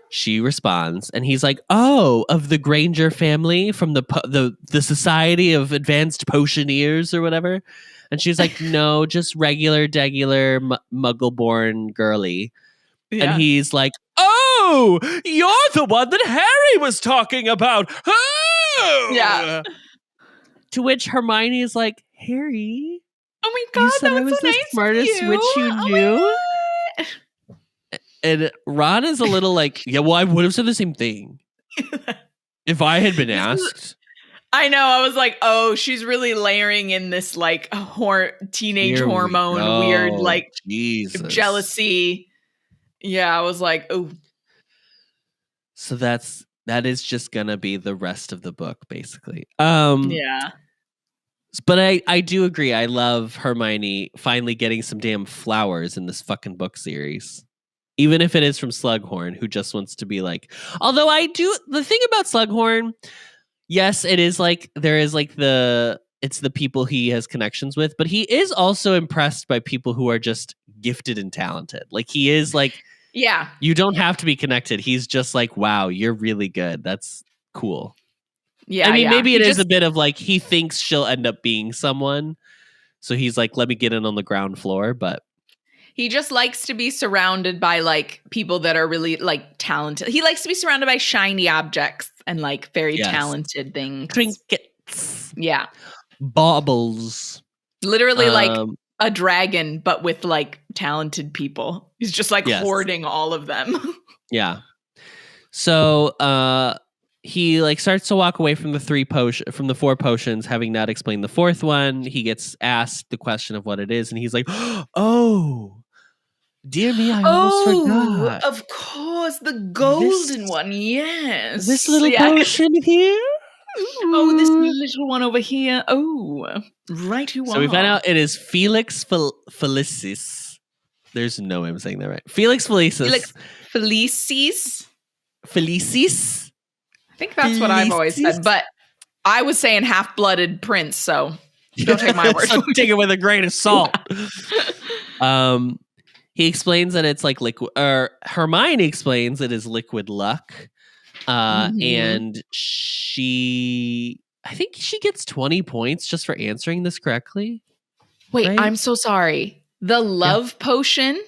She responds, and he's like, oh, of the Granger family from the Society of Advanced Potioneers or whatever. And she's like, no, just regular, degular, muggle-born girly. Yeah. And he's like, oh, you're the one that Harry was talking about. Oh! Yeah. To which Hermione is like, Harry? Oh my God, you said I was so the nice smartest witch you knew? And Ron is a little like, yeah, well, I would have said the same thing if I had been asked. I know. I was like, oh, she's really layering in this like teenage hormone, weird like jealousy. Yeah, I was like, oh. So that is just gonna be the rest of the book, basically. Yeah. But I do agree. I love Hermione finally getting some damn flowers in this fucking book series. Even if it is from Slughorn, who just wants to be like... Although the thing about Slughorn, yes, it is like... There is like the it's the people he has connections with, but he is also impressed by people who are just gifted and talented. Like he is like, yeah, you don't have to be connected. He's just like, wow, you're really good. That's cool. Yeah, I mean, maybe it is just a bit of like he thinks she'll end up being someone, so he's like, let me get in on the ground floor. But he just likes to be surrounded by like people that are really like talented. He likes to be surrounded by shiny objects and like very talented things. Trinkets. Yeah. Baubles. Literally like a dragon, but with like talented people. He's just like hoarding all of them. Yeah. So he like starts to walk away from the 4 potions, having not explained the 4th one. He gets asked the question of what it is, and he's like, oh, dear me, I almost forgot. Of course, the golden one, yes. This little potion here? Oh, this little one over here. Oh, right you are. So we find out it is Felix Felicis. There's no way I'm saying that right. Felix Felicis. Felicis? I think that's what I've always said, but I was saying half-blooded prince, so don't take my word. So take it with a grain of salt. Yeah. He explains that it's like liquid, or Hermione explains it is liquid luck. And I think she gets 20 points just for answering this correctly. Wait, right? I'm so sorry. The love potion,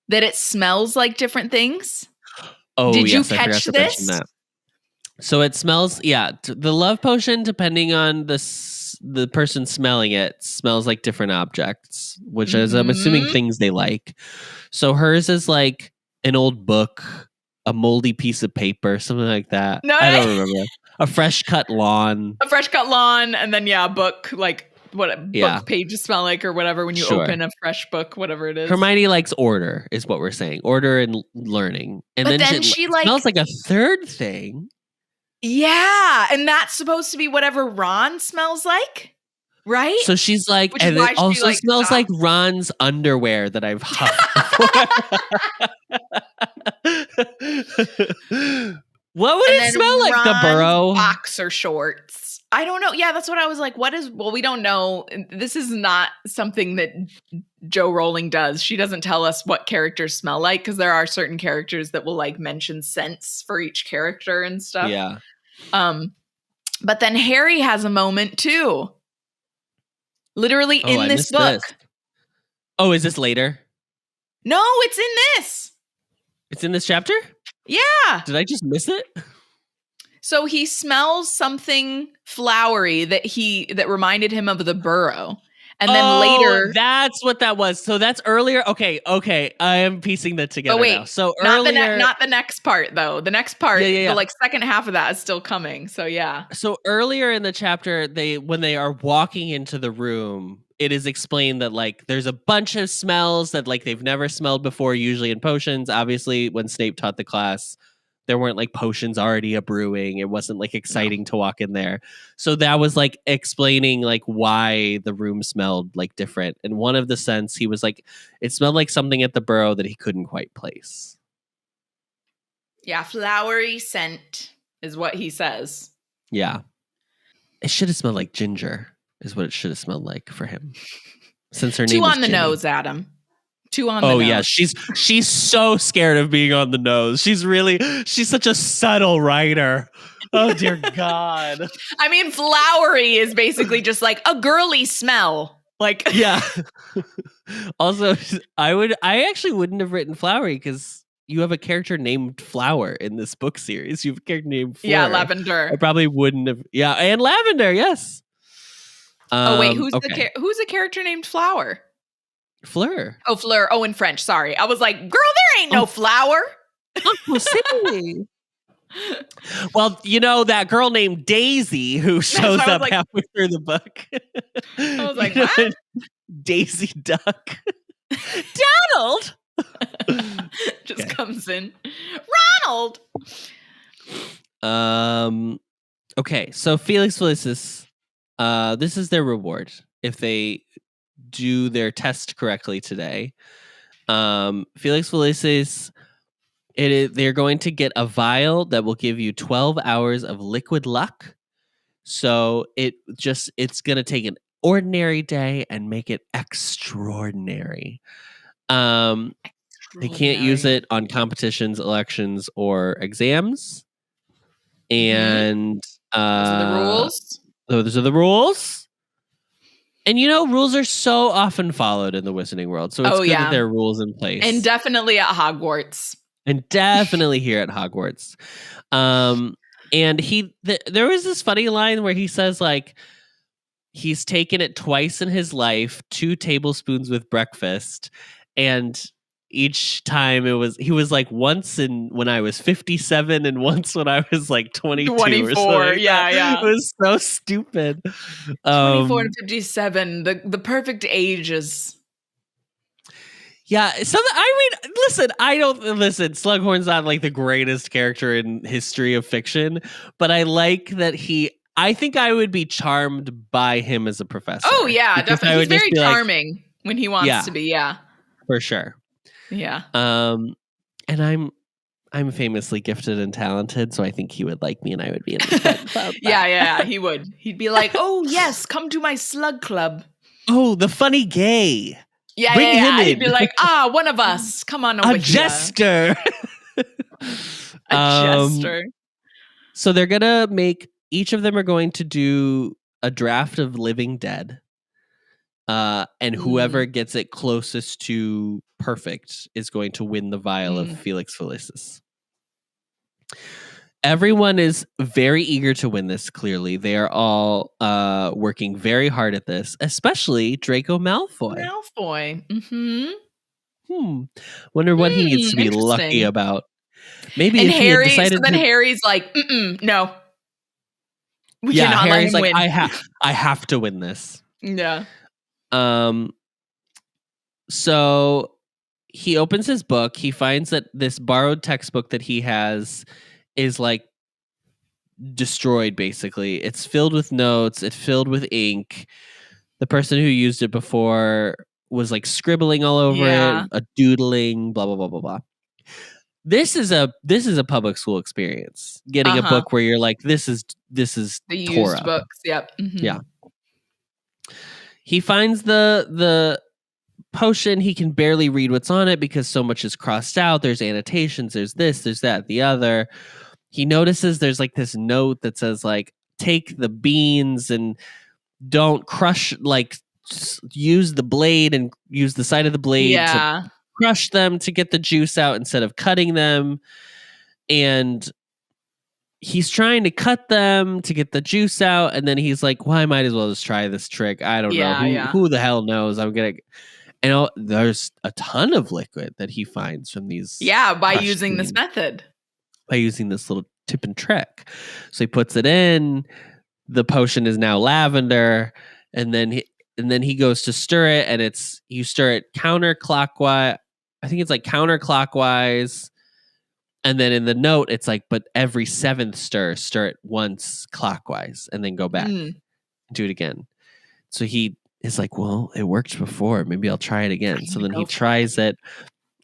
that it smells like different things? Oh, did you catch this? That. So it smells, the love potion, depending on the person smelling it, smells like different objects, which is, I'm assuming, things they like. So hers is like an old book, a moldy piece of paper, something like that. No, I don't remember. A fresh cut lawn. And then a book, like what book pages smell like or whatever when you open a fresh book, whatever it is. Hermione likes order, is what we're saying. Order and learning. And then she like smells like a third thing. Yeah, and that's supposed to be whatever Ron smells like, right? So she's like, and it also like smells like Ron's underwear that I've huffed. What would it smell like? Ron's the burrow? Boxer shorts. I don't know. Yeah, that's what I was like. Well, we don't know. This is not something that Jo Rowling does. She doesn't tell us what characters smell like, because there are certain characters that will like mention scents for each character and stuff. Yeah. But then Harry has a moment too. Literally in this book. Oh, is this later? No, it's in this. It's in this chapter? Yeah. Did I just miss it? So he smells something flowery that reminded him of the burrow. And then later, that's what that was. So that's earlier. Okay. I am piecing that together now. So earlier, not the next part though. The next part, the like second half of that is still coming. So yeah. So earlier in the chapter, when they are walking into the room, it is explained that like there's a bunch of smells that like they've never smelled before. Usually in potions, obviously, when Snape taught the class, there weren't like potions already a brewing. It wasn't like exciting to walk in there. So that was like explaining like why the room smelled like different. And one of the scents, he was like, it smelled like something at the burrow that he couldn't quite place. Yeah, flowery scent is what he says. Yeah. It should have smelled like ginger is what it should have smelled like for him. Since her name is Too on the Ginny. nose, Adam. Too on the nose. Oh yeah, she's so scared of being on the nose. She's such a subtle writer. Oh dear God. I mean, flowery is basically just like a girly smell. Like yeah. Also, I actually wouldn't have written flowery because you have a character named Flower in this book series. You have a character named Fleur. Yeah, Lavender. I probably wouldn't have. Yeah, and Lavender. Yes. Wait, who's a character named Flower? Fleur. Oh, Fleur. Oh, in French. Sorry. I was like, girl, there ain't no flower. Oh, silly. Well, you know that girl named Daisy who shows up like, halfway through the book. I was like, what? Daisy Duck. Donald just comes in. Ronald. Okay, so Felix Felicis, this is their reward if they do their test correctly today. Felix Felicis, they're going to get a vial that will give you 12 hours of liquid luck. So it's going to take an ordinary day and make it extraordinary. They can't use it on competitions, elections, or exams. And those are the rules. Those are the rules. And rules are so often followed in the Wizarding world. So it's good that there are rules in place. And definitely at Hogwarts. And definitely here at Hogwarts. And there was this funny line where he says, like, he's taken it twice in his life, 2 tablespoons with breakfast. And each time he was like, once when I was 57 and once when I was like 22 or something. Yeah. It was so stupid. 24 and 57, the perfect ages. Yeah, listen, Slughorn's not like the greatest character in history of fiction, but I like that I think I would be charmed by him as a professor. Oh yeah, definitely. He's very charming when he wants to be, yeah. For sure. Yeah. And I'm famously gifted and talented, so I think he would like me and I would be in the club. Yeah, he would. He'd be like, "Oh, yes, come to my slug club." Oh, the funny gay. Yeah, Bring him in. He'd be like, one of us. Come on over here. A jester. A jester. So they're going to each of them are going to do a draft of Living Dead. And whoever gets it closest to perfect is going to win the vial of Felix Felicis. Everyone is very eager to win this, clearly. They are all working very hard at this, especially Draco Malfoy. Wonder what he needs to be lucky about. Maybe and if Harry, he had decided so then Harry's like, no. We cannot Harry's let him like, win. I have to win this. Yeah. So he opens his book. He finds that this borrowed textbook that he has is like destroyed, basically. It's filled with notes. It's filled with ink. The person who used it before was like scribbling all over it, a doodling, blah, blah, blah, blah, blah. This is a public school experience. Getting a book where you're like, this is the tore used up. books. Yep. Yeah. He finds the potion. He can barely read what's on it because so much is crossed out. There's annotations. There's this, there's that, the other. He notices there's like this note that says like, take the beans and don't crush, like use the blade and use the side of the blade to crush them to get the juice out instead of cutting them. And he's trying to cut them to get the juice out. And then he's like, well, I might as well just try this trick. I don't know. Who the hell knows? And there's a ton of liquid that he finds from these. Yeah, by using this method. By using this little tip and trick. So he puts it in. The potion is now lavender. And then he goes to stir it. And you stir it counterclockwise. I think it's like counterclockwise. And then in the note, it's like, but every 7th stir it once clockwise and then go back. Do it again. So he is like, well, it worked before. Maybe I'll try it again. So then he tries it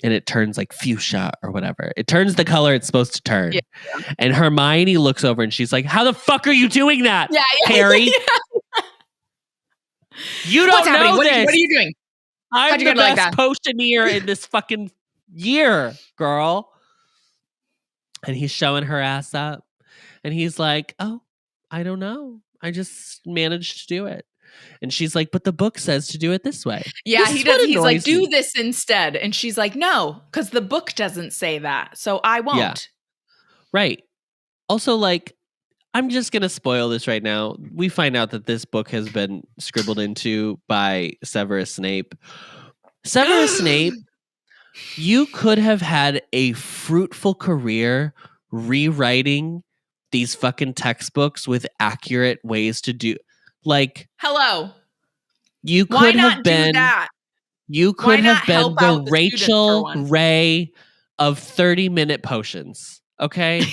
and it turns like fuchsia or whatever. It turns the color it's supposed to turn. Yeah. And Hermione looks over and she's like, how the fuck are you doing that, Harry? You don't know this. What are you doing? I'm the best potioneer in this fucking year, girl. And he's showing her ass up. And he's like, oh, I don't know. I just managed to do it. And she's like, but the book says to do it this way. Yeah, he does. He's like, do this instead. And she's like, no, because the book doesn't say that. So I won't. Yeah. Right. Also, like, I'm just going to spoil this right now. We find out that this book has been scribbled into by Severus Snape. Severus Snape, you could have had a fruitful career rewriting these fucking textbooks with accurate ways to do. Like, hello. You could have been that? You could have been the Rachel Ray of 30-minute potions. Okay?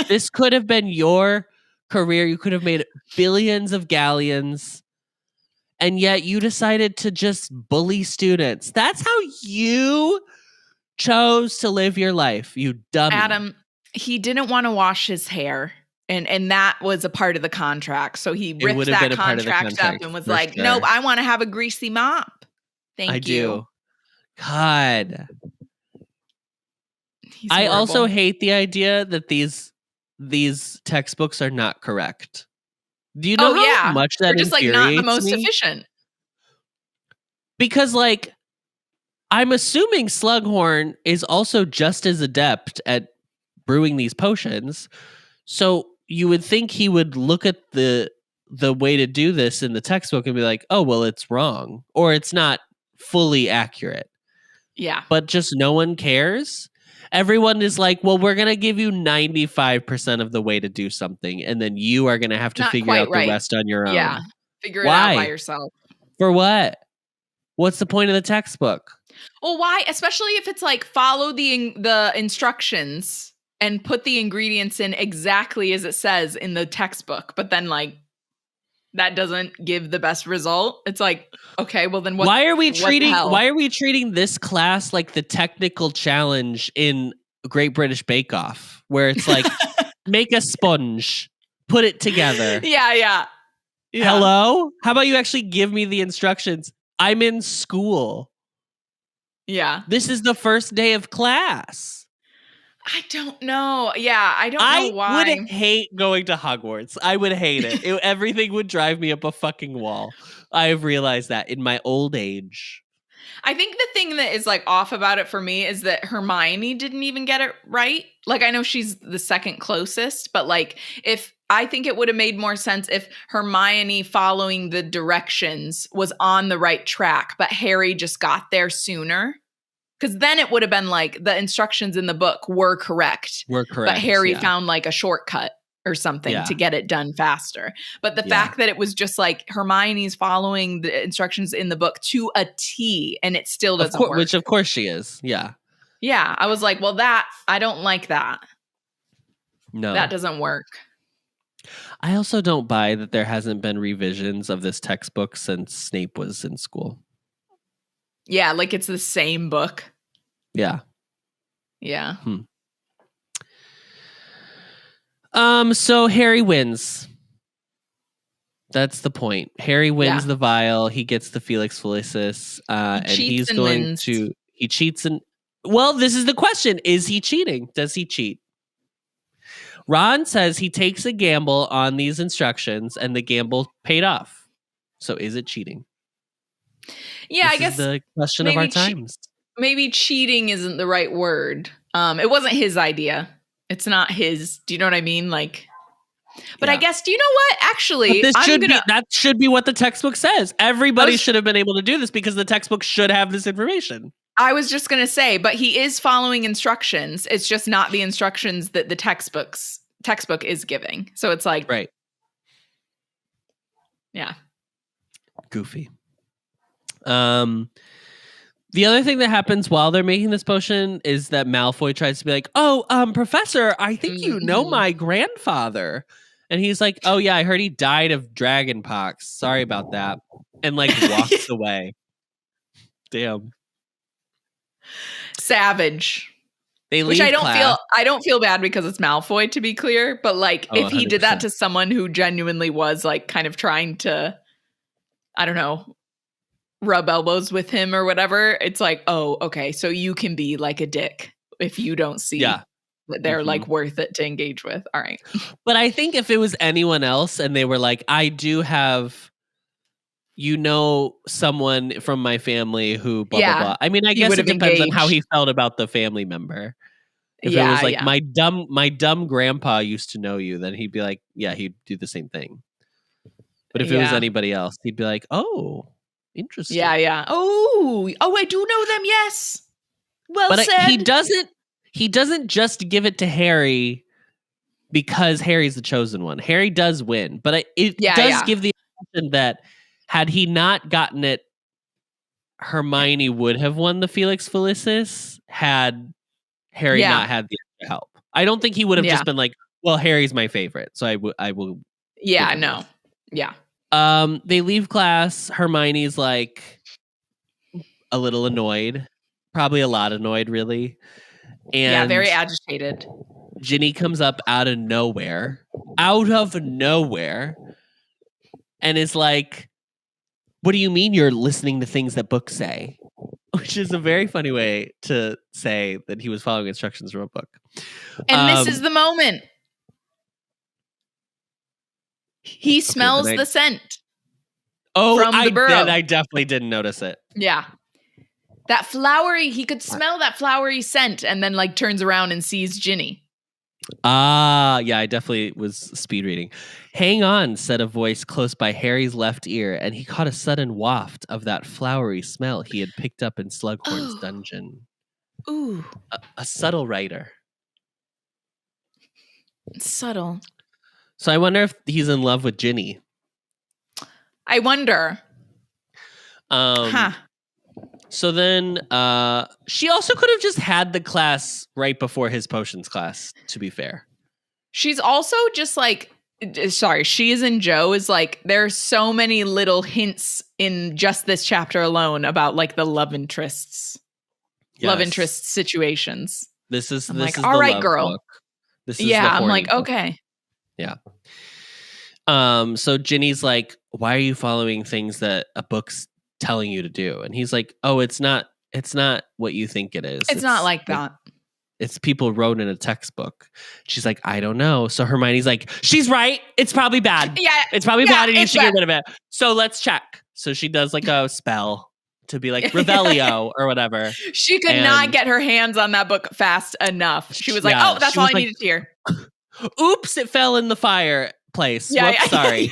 This could have been your career. You could have made billions of galleons. And yet you decided to just bully students. That's how you chose to live your life, you dummy. Adam, he didn't want to wash his hair. And that was a part of the contract. So he ripped that contract up and was like, nope, I want to have a greasy mop. Thank you. God. I also hate the idea that these textbooks are not correct. Do you know how much that infuriates me? Just not the most efficient. Because I'm assuming Slughorn is also just as adept at brewing these potions. So you would think he would look at the way to do this in the textbook and be like, oh, well, it's wrong. Or it's not fully accurate. Yeah. But just no one cares. Everyone is like, well, we're going to give you 95% of the way to do something. And then you are going to have to figure out the rest on your own. Yeah. Figure it out by yourself. For what? What's the point of the textbook? Well, why? Especially if it's follow the instructions and put the ingredients in exactly as it says in the textbook. But then that doesn't give the best result. It's okay, well then why are we treating this class like the technical challenge in Great British Bake Off, where it's make a sponge, put it together. Yeah. Hello? How about you actually give me the instructions? I'm in school. Yeah. This is the first day of class. I don't know. Yeah, I don't know why. I would hate going to Hogwarts. I would hate it. Everything would drive me up a fucking wall. I've realized that in my old age. I think the thing that is off about it for me is that Hermione didn't even get it right. I know she's the second closest, but if I think it would have made more sense if Hermione following the directions was on the right track, but Harry just got there sooner. Because then it would have been the instructions in the book were correct. But Harry found a shortcut or something to get it done faster. But the fact that it was just Hermione's following the instructions in the book to a T and it still doesn't work. Which of course she is. Yeah. Yeah. I was well, I don't like that. No. That doesn't work. I also don't buy that there hasn't been revisions of this textbook since Snape was in school. Yeah, it's the same book. Yeah. Yeah. So Harry wins. That's the point. Harry wins the vial. He gets the Felix Felicis. And he's going to... He cheats and... Well, this is the question. Is he cheating? Does he cheat? Ron says he takes a gamble on these instructions and the gamble paid off. So is it cheating? Yeah, this I guess is the question of our times. Maybe cheating isn't the right word. It wasn't his idea. It's not his. Do you know what I mean? But I guess, do you know what? Actually, that should be what the textbook says. Everybody should have been able to do this because the textbook should have this information. I was just going to say, but he is following instructions. It's just not the instructions that the textbook is giving. So it's right. Yeah. Goofy. The other thing that happens while they're making this potion is that Malfoy tries to be Professor, I think you know my grandfather. And he's like, oh yeah, I heard he died of dragonpox. Sorry about that. And walks away. Damn. Savage. They leave Which I don't feel bad because it's Malfoy, to be clear. But if he 100%. Did that to someone who genuinely was kind of trying to, I don't know, rub elbows with him or whatever, it's oh, okay, so you can be a dick if you don't see that they're worth it to engage with. All right. But I think if it was anyone else and they were I do have, someone from my family who blah, blah, blah. I mean, I guess it depends on how he felt about the family member. If it was my dumb grandpa used to know you, then he'd be he'd do the same thing. But if it was anybody else, he'd be oh, interesting. Yeah. Oh, I do know them. Yes. Well said. He doesn't just give it to Harry because Harry's the chosen one. Harry does win, but it does give the impression that had he not gotten it, Hermione would have won the Felix Felicis had Harry not had the extra help. I don't think he would have just been well, Harry's my favorite, so I will. Yeah. No. Yeah. They leave class. Hermione's a little annoyed, probably a lot annoyed, really. And very agitated. Ginny comes up out of nowhere. out of nowhere and is like, what do you mean you're listening to things that books say? Which is a very funny way to say that he was following instructions from a book. And this is the moment. He smells the scent. From the burrow. I definitely didn't notice it. Yeah. That flowery, he could smell that flowery scent and then like turns around and sees Ginny. Yeah, I definitely was speed reading. Hang on, said a voice close by Harry's left ear, and he caught a sudden waft of that flowery smell he had picked up in Slughorn's dungeon. Ooh. A subtle writer. Subtle. So I wonder if he's in love with Ginny. I wonder. So then she also could have just had the class right before his potions class, to be fair. She's also just like, she is in Joe is like, there's so many little hints in just this chapter alone about like the love interests. Yes. Love interest situations. This is all right, girl. Book. This is I'm like, book. Okay. Yeah. So Ginny's like, why are you following things that a book's telling you to do? And he's like, oh, it's not what you think it is. It's not like that. It's people wrote in a textbook. She's like, I don't know. So Hermione's like, she's right. It's probably bad. Yeah. It's probably bad and you should get rid of it. So let's check. So she does like a spell to be like Revelio or whatever. She could not get her hands on that book fast enough. She was like, oh, that's all I needed to hear. Oops, it fell in the fireplace. Yeah, whoops, sorry.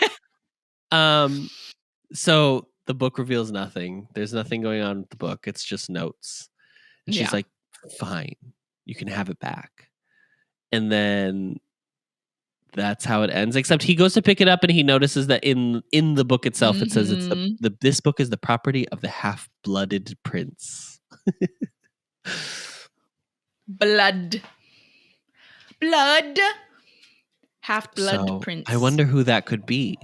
So the book reveals nothing. There's nothing going on with the book. It's just notes. And she's like, fine, you can have it back. And then that's how it ends. Except he goes to pick it up and he notices that in the book itself, it says it's this book is the property of the half-blooded prince. Blood. Half-blood prince. I wonder who that could be.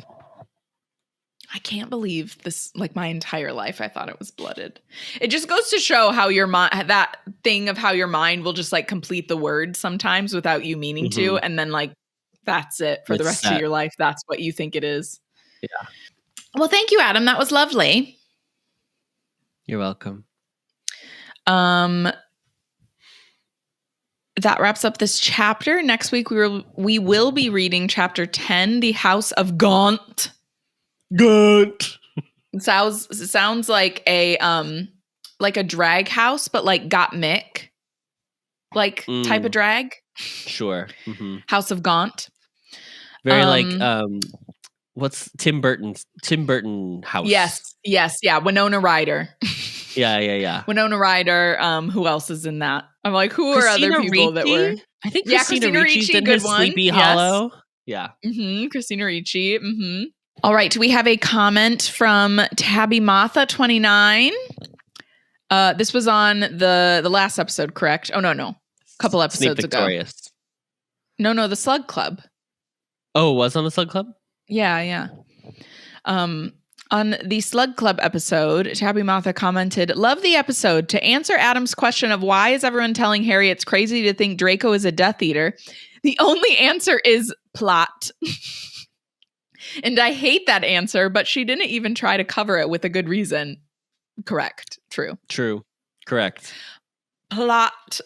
I can't believe this, like my entire life, I thought it was blooded. It just goes to show how your mind, that thing of how your mind will just like complete the word sometimes without you meaning to. And then like, that's it for the rest of your life. That's what you think it is. Yeah. Well, thank you, Adam. That was lovely. You're welcome. That wraps up this chapter. Next week, we will be reading chapter 10, The House of Gaunt. Gaunt. Sounds like a drag house, but like Got Mick, like type of drag. Sure. Mm-hmm. House of Gaunt. Very like what's Tim Burton house? Yes. Yeah. Winona Ryder. Yeah. Winona Ryder. Who else is in that? I'm like, who are other people that were? I think Christina Ricci's in his Sleepy Hollow. Yeah. Christina Ricci. All right. Do we have a comment from Tabby Matha 29? This was on the last episode, correct? Oh, no. A couple episodes ago. No, the Slug Club. Oh, it was on the Slug Club? Yeah. On the Slug Club episode, Tabby Matha commented, love the episode. To answer Adam's question of why is everyone telling Harry it's crazy to think Draco is a Death Eater, the only answer is plot. And I hate that answer, but she didn't even try to cover it with a good reason. Correct. True. Correct. Plot.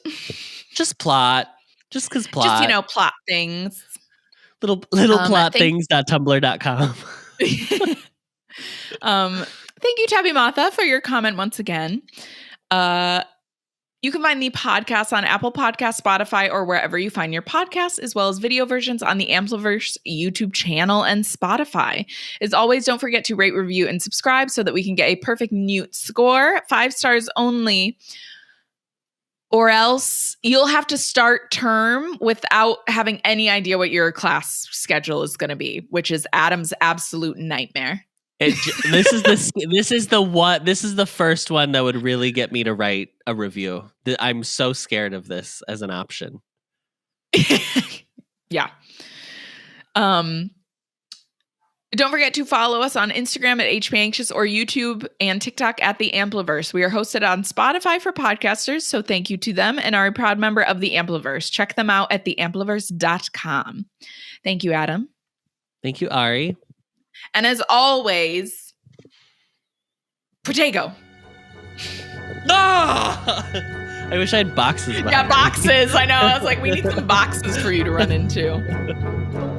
Just plot. Just because plot. Just, plot things. Little plot things.tumblr.com. Thank you, Tabby Matha, for your comment once again. You can find the podcast on Apple Podcasts, Spotify, or wherever you find your podcasts, as well as video versions on the Ampliverse YouTube channel and Spotify. As always, don't forget to rate, review, and subscribe so that we can get a perfect Newt score. 5 stars only. Or else you'll have to start term without having any idea what your class schedule is going to be, which is Adam's absolute nightmare. This is the first one that would really get me to write a review. I'm so scared of this as an option. Yeah. Don't forget to follow us on Instagram at HPAnxious or YouTube and TikTok at the Ampliverse. We are hosted on Spotify for podcasters, so thank you to them and are a proud member of the Ampliverse. Check them out at theampliverse.com. Thank you, Adam. Thank you, Ari. And as always, Protego. I wish I had boxes. Yeah, boxes. I know. I was like, we need some boxes for you to run into.